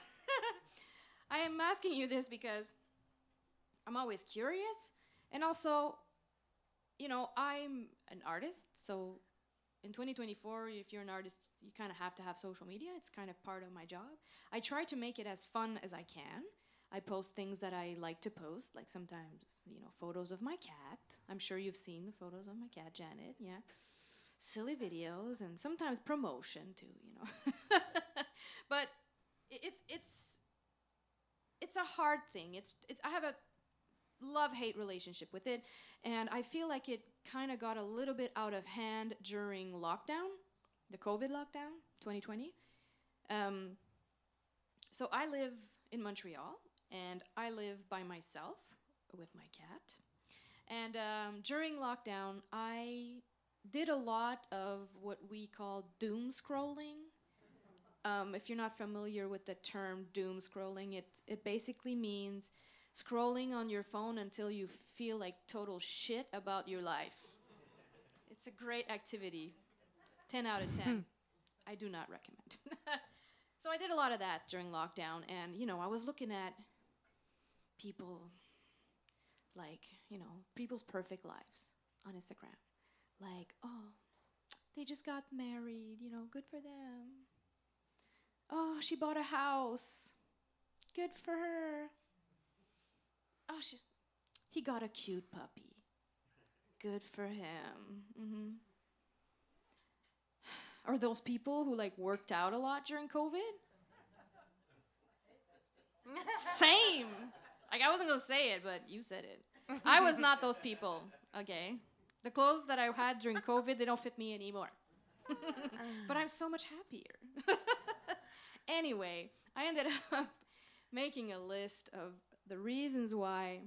I am asking you this because I'm always curious. And also, you know, I'm an artist. So in 2024, if you're an artist, you kind of have to have social media. It's kind of part of my job. I try to make it as fun as I can. I post things that I like to post, like sometimes, you know, photos of my cat. I'm sure you've seen the photos of my cat, Janet, yeah. Silly videos, and sometimes promotion too, you know. But it's a hard thing. I have a love-hate relationship with it, and I feel like it kind of got a little bit out of hand during lockdown, the COVID lockdown, 2020. So I live in Montreal, and I live by myself with my cat. And during lockdown, I did a lot of what we call doom scrolling. If you're not familiar with the term doom scrolling, it basically means scrolling on your phone until you feel like total shit about your life. It's a great activity. 10 out of 10. I do not recommend. So I did a lot of that during lockdown, and, you know, I was looking at people, like, you know, people's perfect lives on Instagram. Like, oh, they just got married, you know, good for them. Oh, she bought a house. Good for her. Oh, he got a cute puppy. Good for him. Mm-hmm. Are those people who, like, worked out a lot during COVID? Same. Like, I wasn't going to say it, but you said it. I was not those people, okay? The clothes that I had during COVID, they don't fit me anymore. But I'm so much happier. Anyway, I ended up making a list of the reasons why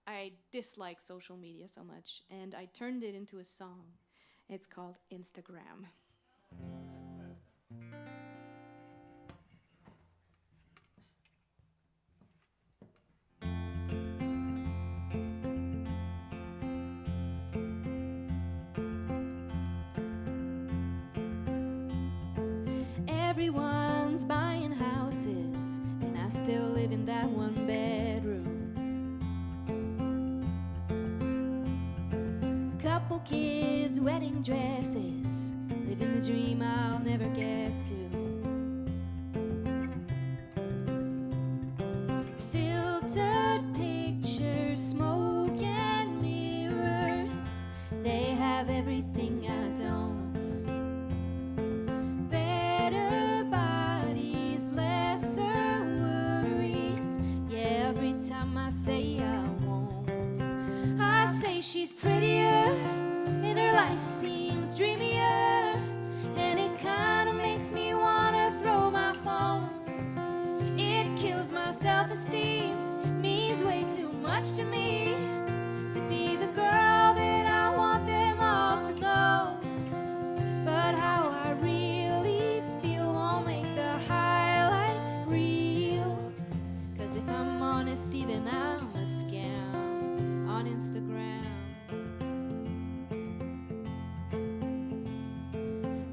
I dislike social media so much, and I turned it into a song. It's called Instagram. Everyone's buying houses, and I still live in that one bedroom. Couple kids, wedding dresses, living the dream I'll never get to. say she's prettier, and her life seems dreamier, and it kinda makes me wanna throw my phone. It kills my self-esteem, means way too much to me, to be the girl that I want them all to know. But how I really feel won't make the highlight real. 'Cause if I'm honest, even I'm a scam on Instagram.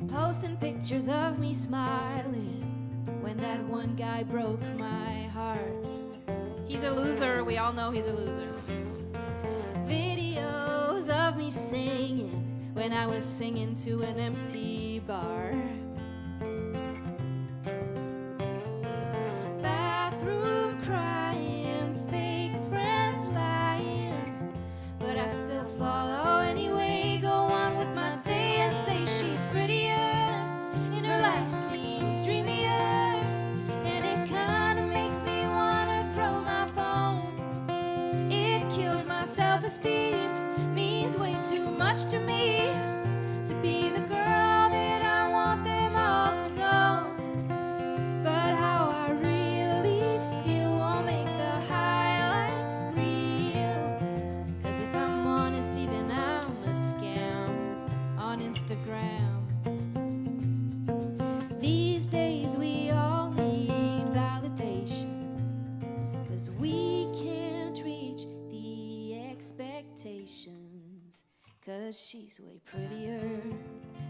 Posting pictures of me smiling when that one guy broke my heart. He's a loser. We all know he's a loser. Videos of me singing when I was singing to an empty bar. Bathroom crying, fake friends lying, but I still follow anyway. Go on with my day and say she's prettier, and her life seems dreamier, and it kinda makes me wanna throw my phone. It kills my self-esteem, means way too much to me, to be the girl that I want them all to know. But how I really feel won't make the highlight real. 'Cause if I'm honest, even I'm a scam on Instagram. These days we all need validation, 'cause we can't reach the expectations. 'Cause she's way prettier,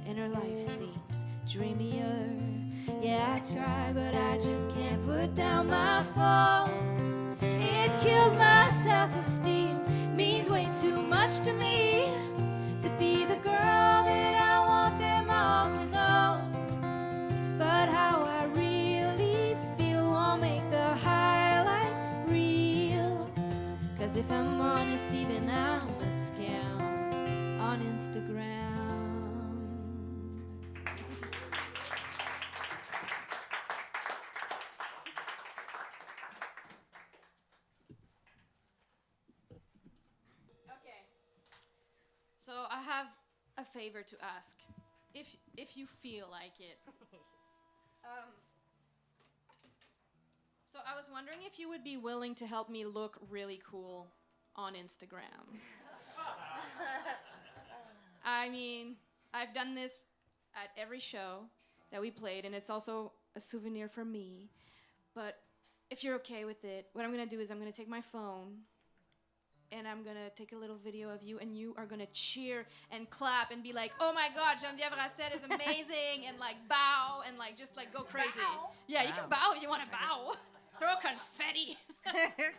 and her life seems dreamier. Yeah, I try, but I just can't put down my phone. It kills my self-esteem, means way too much to me, to be the girl that I want them all to know. But how I really feel won't make the highlight real. 'Cause if I'm honest, even I'm a scam on Instagram. Okay. So I have a favor to ask, if you feel like it. So I was wondering if you would be willing to help me look really cool on Instagram. I mean, I've done this at every show that we played, and it's also a souvenir for me. But if you're okay with it, what I'm gonna do is I'm gonna take my phone and I'm gonna take a little video of you, and you are gonna cheer and clap and be like, "Oh my God, Geneviève Racette is amazing," and like bow and like just like go crazy. Bow? Yeah, you can bow if you want to bow. Throw confetti. Okay.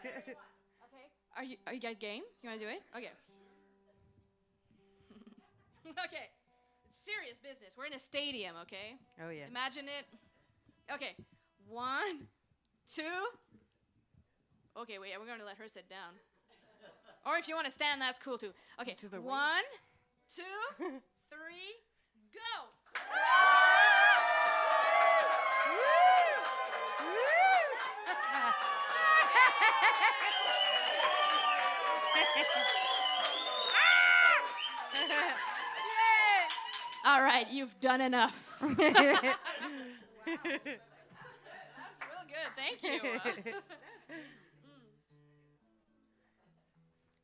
Are you guys game? You want to do it? Okay. Okay. It's serious business. We're in a stadium, okay? Oh, yeah. Imagine it. Okay. 1, 2. Okay, wait. We're going to let her sit down. Or if you want to stand, that's cool too. Okay. To the 1, 2, 3, go. All right, you've done enough. That's real good. Thank you.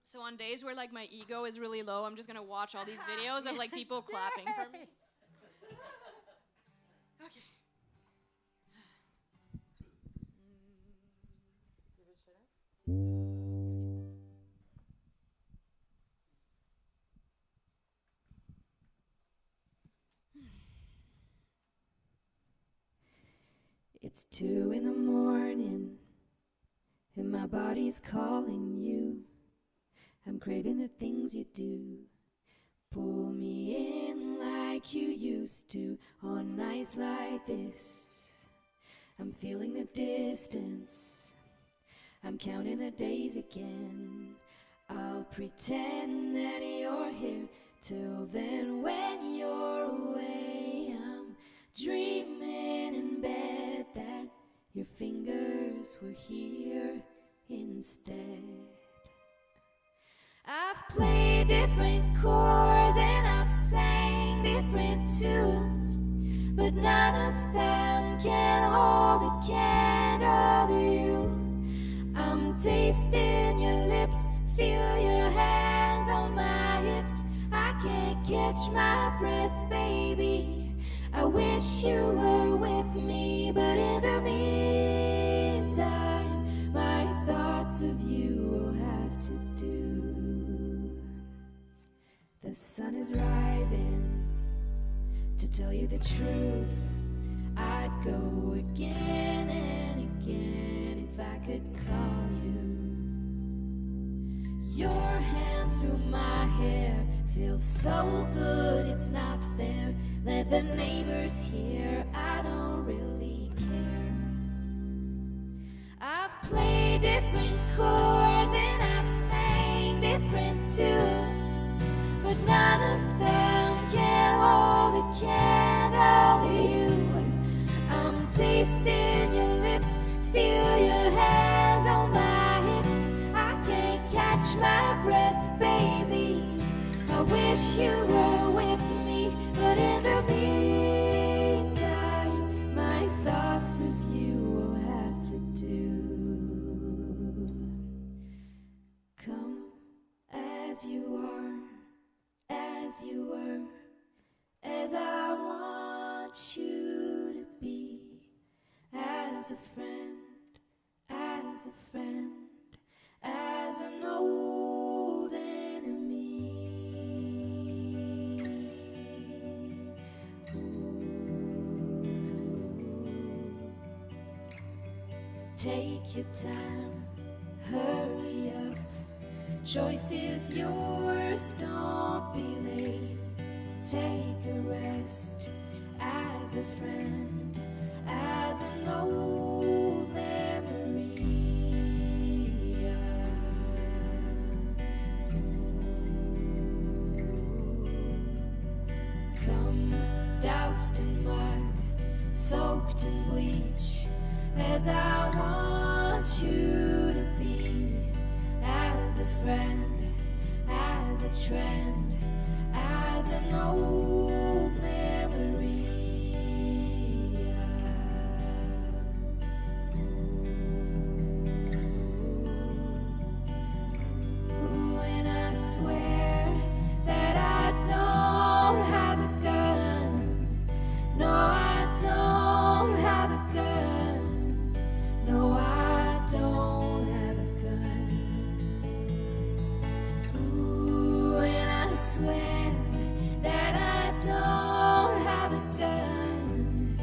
So on days where like my ego is really low, I'm just gonna watch all these videos of like people clapping for me. Okay. It's 2 in the morning, and my body's calling you. I'm craving the things you do. Pull me in like you used to on nights like this. I'm feeling the distance. I'm counting the days again. I'll pretend that you're here. Till then, when you're away, I'm dreaming in bed that your fingers were here instead. I've I've played different chords and I've sang different tunes, but none of them can hold a candle to you. I'm tasting your lips, feel your hands on my hips. I can't catch my breath, baby. I wish you were with me, but in the meantime, my thoughts of you will have to do. The sun is rising. To tell you the truth, I'd go again and again if I could call you. Your hands through my hair feel so good, it's not fair. Let the neighbors hear, I don't really care. I've played different chords and I've sang different tunes, but none of them can hold a candle to you. I'm tasting your lips, feel your hands on my hips. I can't catch my breath, baby. I wish you were with me, but in the meantime, my thoughts of you will have to do. Come as you are, as you were, as I want you to be, as a friend, as a friend, as an old enemy. Take your time, hurry up. Choice is yours, don't be late. Take a rest as a friend, as an old memory. Come doused in mud, soaked in bleach, as I want you to be, as a friend, as a trend, as an old memory. Ooh, and I swear that I don't have a gun. No, I don't have a gun. No, I don't have a gun. Ooh, and I swear that I don't have a gun.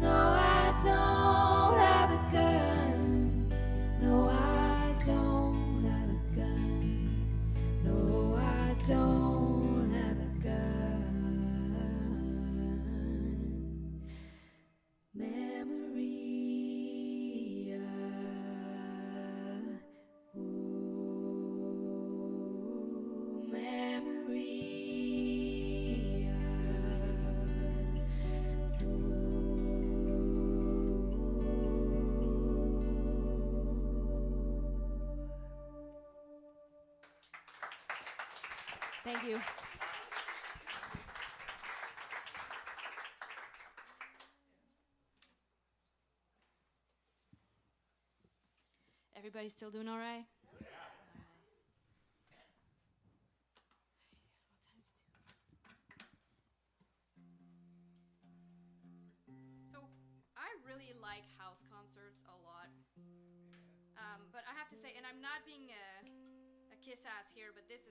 No, I don't have a gun. No, I don't have a gun. No, I don't have a gun. Memory. Ooh, memory. Thank you. Everybody still doing all right? So I really like house concerts a lot, but I have to say, and I'm not being a kiss ass here, but this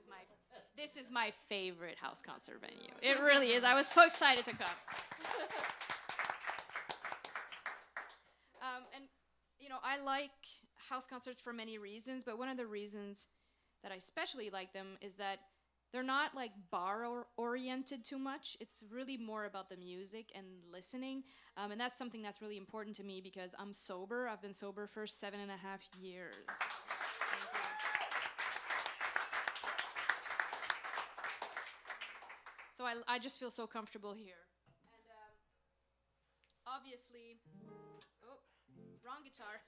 is my favorite house concert venue. It really is. I was so excited to come. And you know, I like house concerts for many reasons, but one of the reasons that I especially like them is that they're not like bar-oriented too much. It's really more about the music and listening, and that's something that's really important to me because I'm sober. I've been sober for 7.5 years. So I just feel so comfortable here. And obviously, oh, wrong guitar.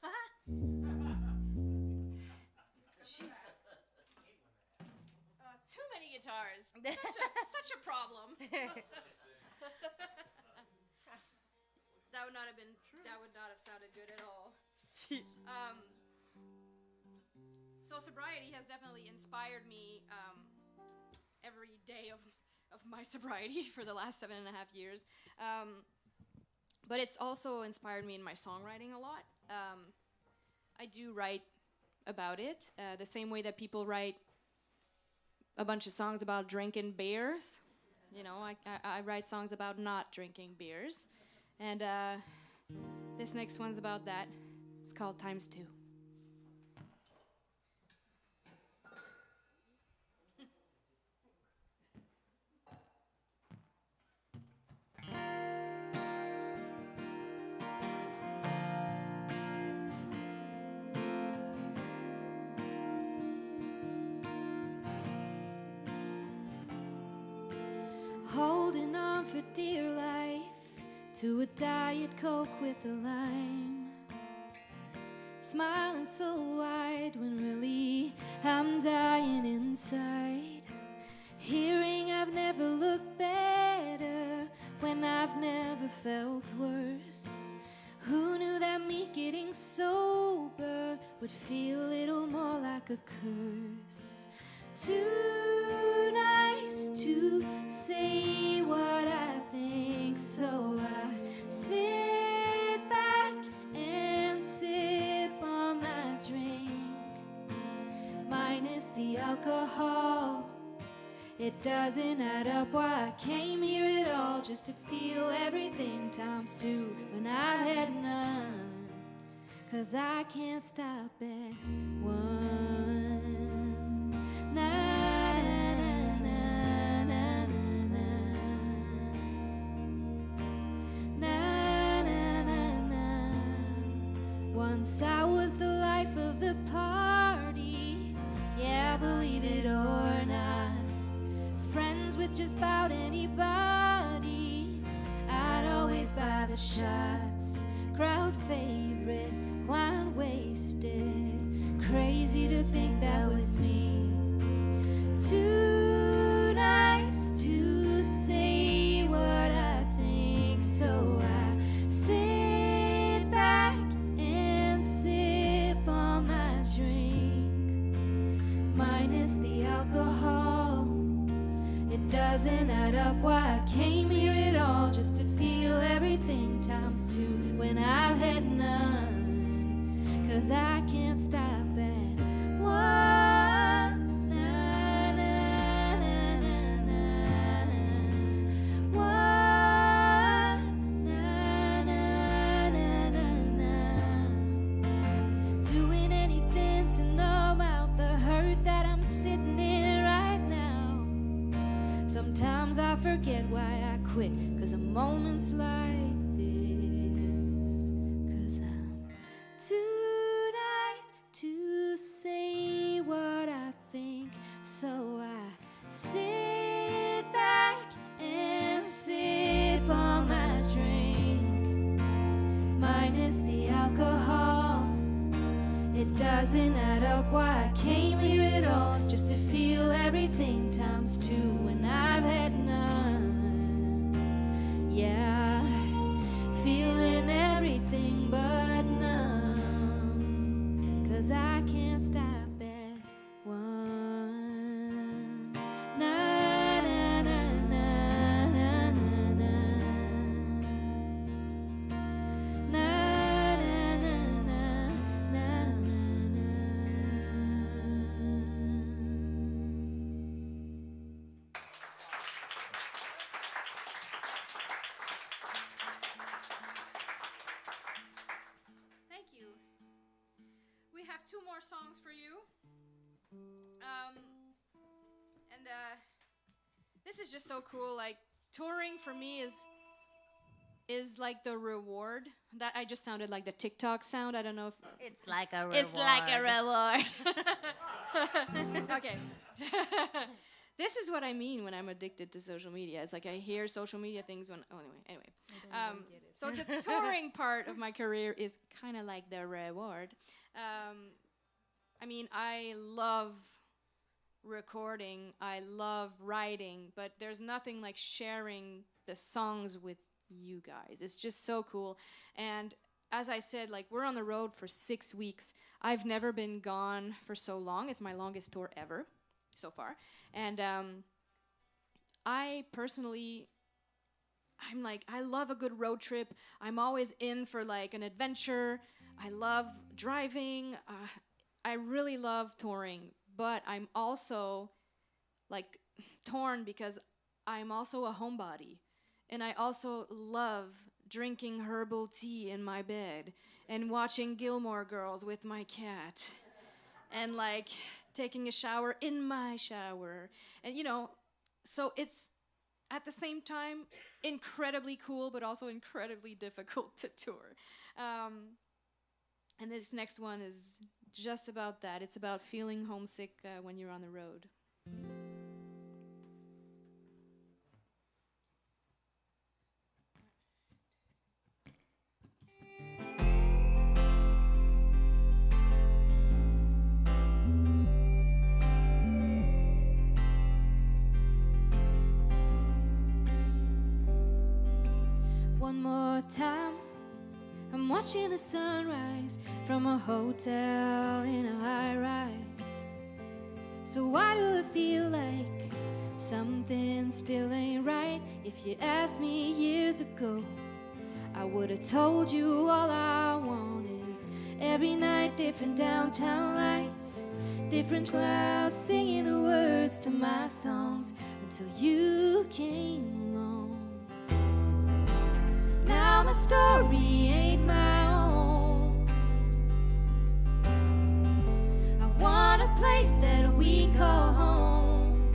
Jeez. guitars. Such a problem. That would not have been. That would not have sounded good at all. So sobriety has definitely inspired me every day of my sobriety for the last 7.5 years. But it's also inspired me in my songwriting a lot. I do write about it the same way that people write a bunch of songs about drinking beers. You know, I write songs about not drinking beers. And this next one's about that. It's called Times Two. Holding on for dear life to a Diet Coke with a lime. Smiling so wide when really I'm dying inside. Hearing I've never looked better when I've never felt worse. Who knew that me getting sober would feel a little more like a curse? Too nice to say what I think, so I sit back and sip on my drink. Minus the alcohol, it doesn't add up why I came here at all, just to feel everything times two when I've had none. 'Cause I can't stop at one. Once I was the life of the party, yeah, believe it or not. Friends with just about anybody, I'd always buy the shots. Crowd favorite, wine wasted. Crazy to think that was me. Too nice to say what I think, so I sit back and sip on my drink. Minus the alcohol, it doesn't add up why I came here at all, just to feel everything times two when I've had none. 'Cause I can't stop at one. Doing anything to numb out the hurt that I'm sitting in right now. Sometimes I forget why I quit, 'cause of moments like this. 'Cause I'm too nice to say what I think, so I sit back and sip on my drink. Minus the alcohol, it doesn't add up why I came here at all, just to feel everything times two when I've had none. Yeah, feeling everything but numb. 'Cause I can't stop at one. Na na na na na na na. Na na na na na na na. Thank you. We have 2 more songs for you. This is just so cool. Like, touring for me is like the reward. That I just sounded like the TikTok sound. I don't know if It's like a reward. it's like a reward. Okay. This is what I mean when I'm addicted to social media. It's like I hear social media things when. Oh, anyway. So the touring part of my career is kind of like the reward. I mean, I love recording. I love writing, but there's nothing like sharing the songs with you guys. It's just so cool. And as I said, like, we're on the road for 6 weeks. I've never been gone for so long. It's my longest tour ever so far. And I personally, I love a good road trip. I'm always in for like an adventure. I love driving. I really love touring, but I'm also like torn because I'm also a homebody. And I also love drinking herbal tea in my bed and watching Gilmore Girls with my cat and like taking a shower in my shower. And you know, so it's at the same time incredibly cool, but also incredibly difficult to tour. And this next one is just about that. It's about feeling homesick when you're on the road. One more time, I'm watching the sunrise from a hotel in a high-rise. So why do I feel like something still ain't right? If you asked me years ago, I would have told you all I want is every night different downtown lights, different clouds singing the words to my songs until you came along. Now my story ain't my own. I want a place that we call home.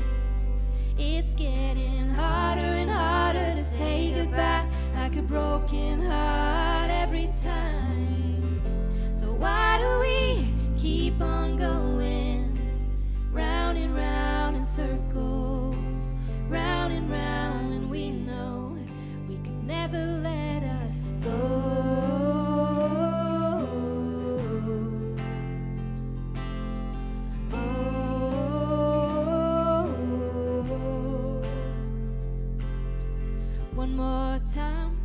It's getting harder and harder to say goodbye, like a broken heart every time. So why do we keep on going round and round in circles, round and round, when we know we could never let us go? One more time,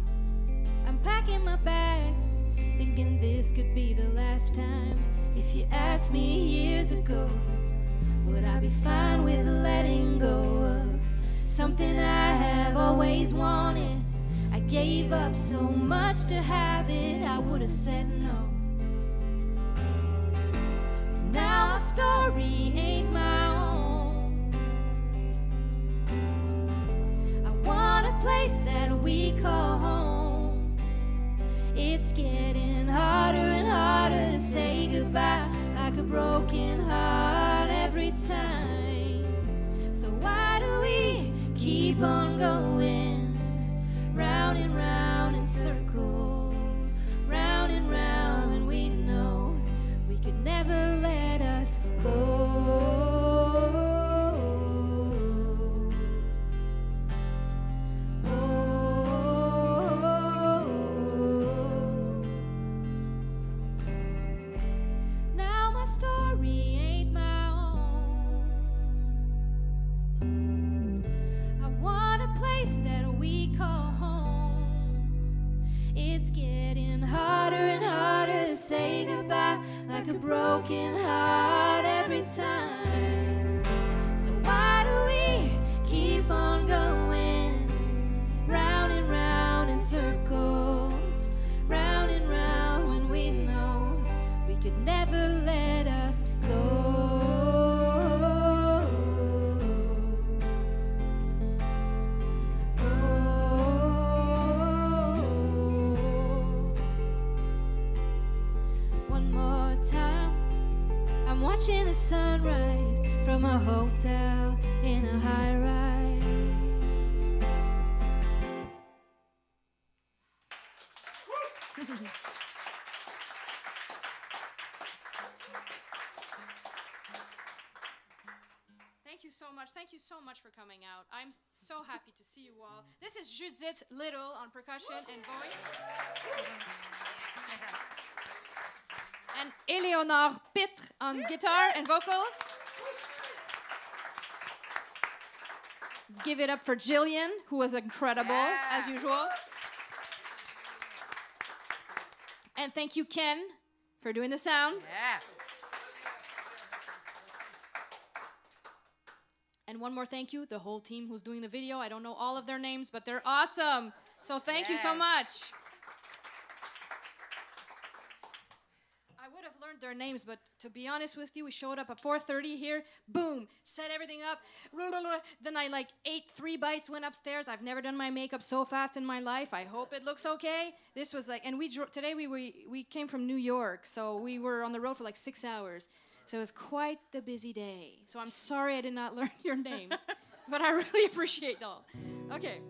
I'm packing my bags, thinking this could be the last time. If you asked me years ago, would I be fine with letting go of something I have always wanted? I gave up so much to have it, I would have said no. Now my story ain't my own. I want a place that we call home. It's getting harder and harder to say goodbye, like a broken heart every time. So why do we keep on going round and round in circles, round and round, when we know we could never let us go? Now my story ain't my own. I want a place that we call home. It's getting harder and harder to say goodbye, like a broken heart every time. So why do we keep on going round and round in circles, round and round, when we know we could never let us go? One more time, I'm watching the sunrise from a hotel in a high-rise. Thank you so much. Thank you so much for coming out. I'm so happy to see you all. This is Judith Little on percussion and voice. And Eleonore Pitre on guitar and vocals. give it up for Jillian, who was incredible, as usual. And thank you, Ken, for doing the sound. Yeah. And one more thank you, the whole team who's doing the video. I don't know all of their names, but they're awesome. So thank you so much. I would have learned their names, but to be honest with you, we showed up at 4:30 here, boom, set everything up, then I like ate 3 bites, went upstairs. I've never done my makeup so fast in my life. I hope it looks okay. This was like, and today we came from New York, so we were on the road for like 6 hours. So it was quite the busy day. So I'm sorry I did not learn your names, but I really appreciate y'all. Okay.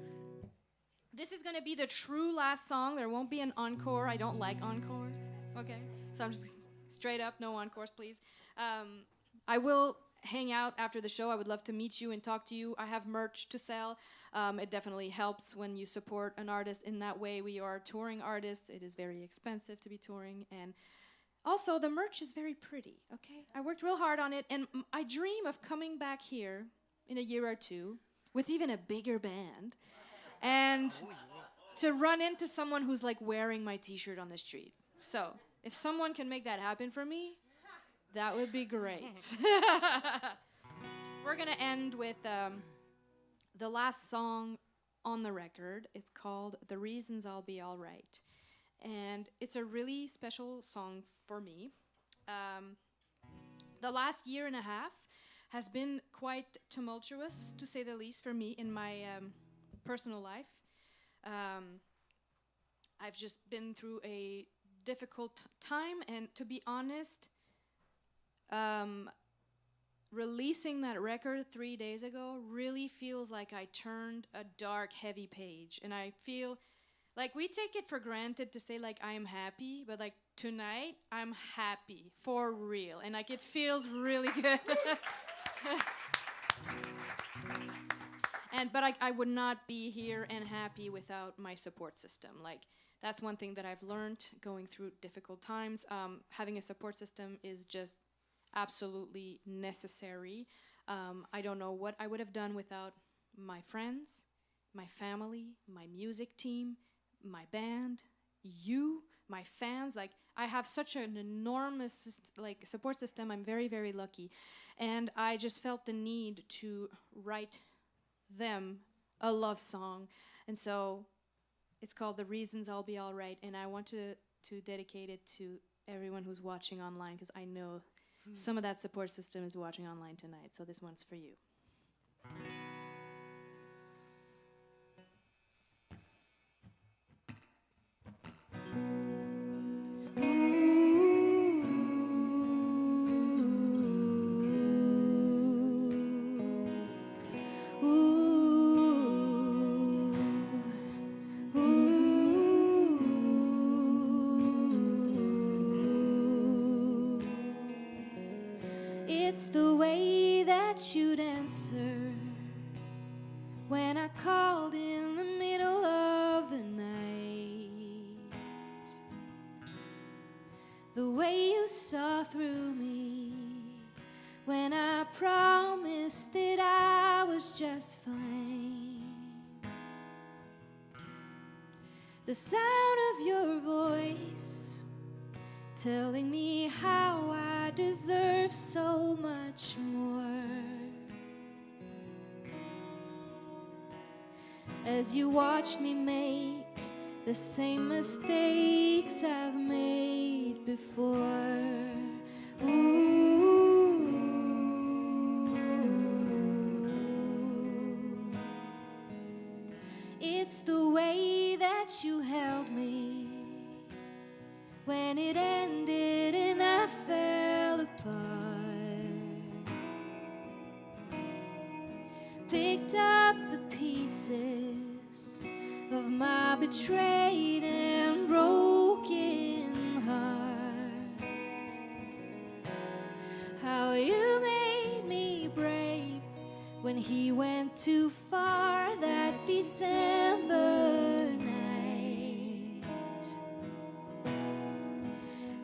This is gonna be the true last song. There won't be an encore. I don't like encores. Okay. So I'm just straight up, no encores, please. I will hang out after the show. I would love to meet you and talk to you. I have merch to sell. It definitely helps when you support an artist in that way. We are touring artists. It is very expensive to be touring, and also the merch is very pretty, okay? I worked real hard on it, and I dream of coming back here in a year or two with even a bigger band and to run into someone who's like wearing my t-shirt on the street. So if someone can make that happen for me, that would be great. We're gonna end with the last song on the record. It's called The Reasons I'll Be Alright. And it's a really special song for me. The last year and a half has been quite tumultuous, to say the least, for me in my personal life. I've just been through a difficult time, and to be honest, releasing that record 3 days ago really feels like I turned a dark, heavy page, and I feel like we take it for granted to say like I am happy, but like tonight I'm happy for real, and like it feels really good. But I would not be here and happy without my support system. Like that's one thing that I've learned going through difficult times. Having a support system is just absolutely necessary. I don't know what I would have done without my friends, my family, my music team, my band, you, my fans. Like I have such an enormous support system. I'm very, very lucky, and I just felt the need to write them a love song, and so it's called The Reasons I'll Be Alright, and I want to dedicate it to everyone who's watching online, because I know some of that support system is watching online tonight, so this one's for you. It's the way that you'd answer when I called in the middle of the night. The way you saw through me when I promised that I was just fine. The sound of your voice telling me how I deserve so much more. As you watched me make the same mistakes I've made before. Ooh. It's the way that you held me when it ended and I fell apart. Picked up the pieces of my betrayed and broken heart. How you made me brave when he went too far that December night.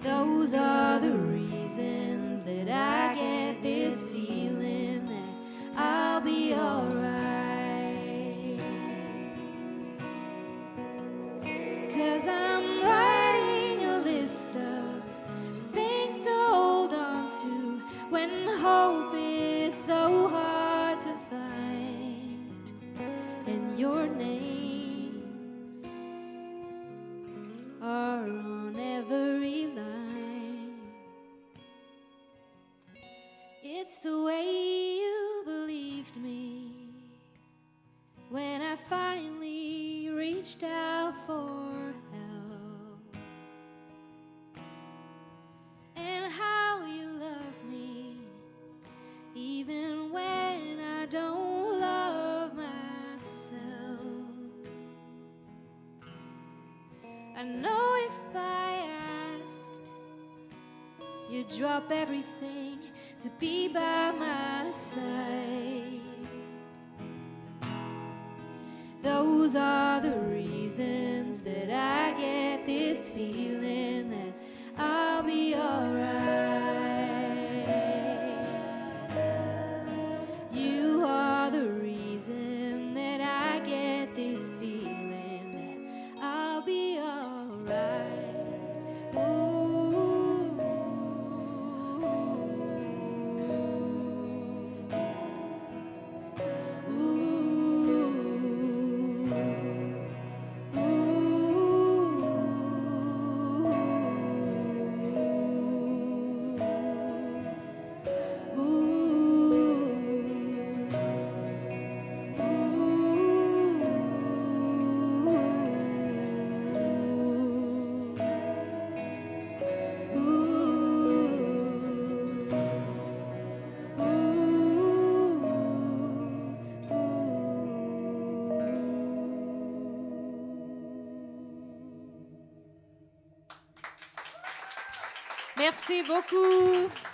Those are the reasons that I get this feeling that I'll be alright. are on every line. It's the way you believed me when I finally reached out for help, and how you love me even when I don't love myself. I know if I asked, you'd drop everything to be by my side. Those are the reasons that I get this feeling that I'll be alright. You are the reason that I get this feeling that I'll be alright. Merci beaucoup.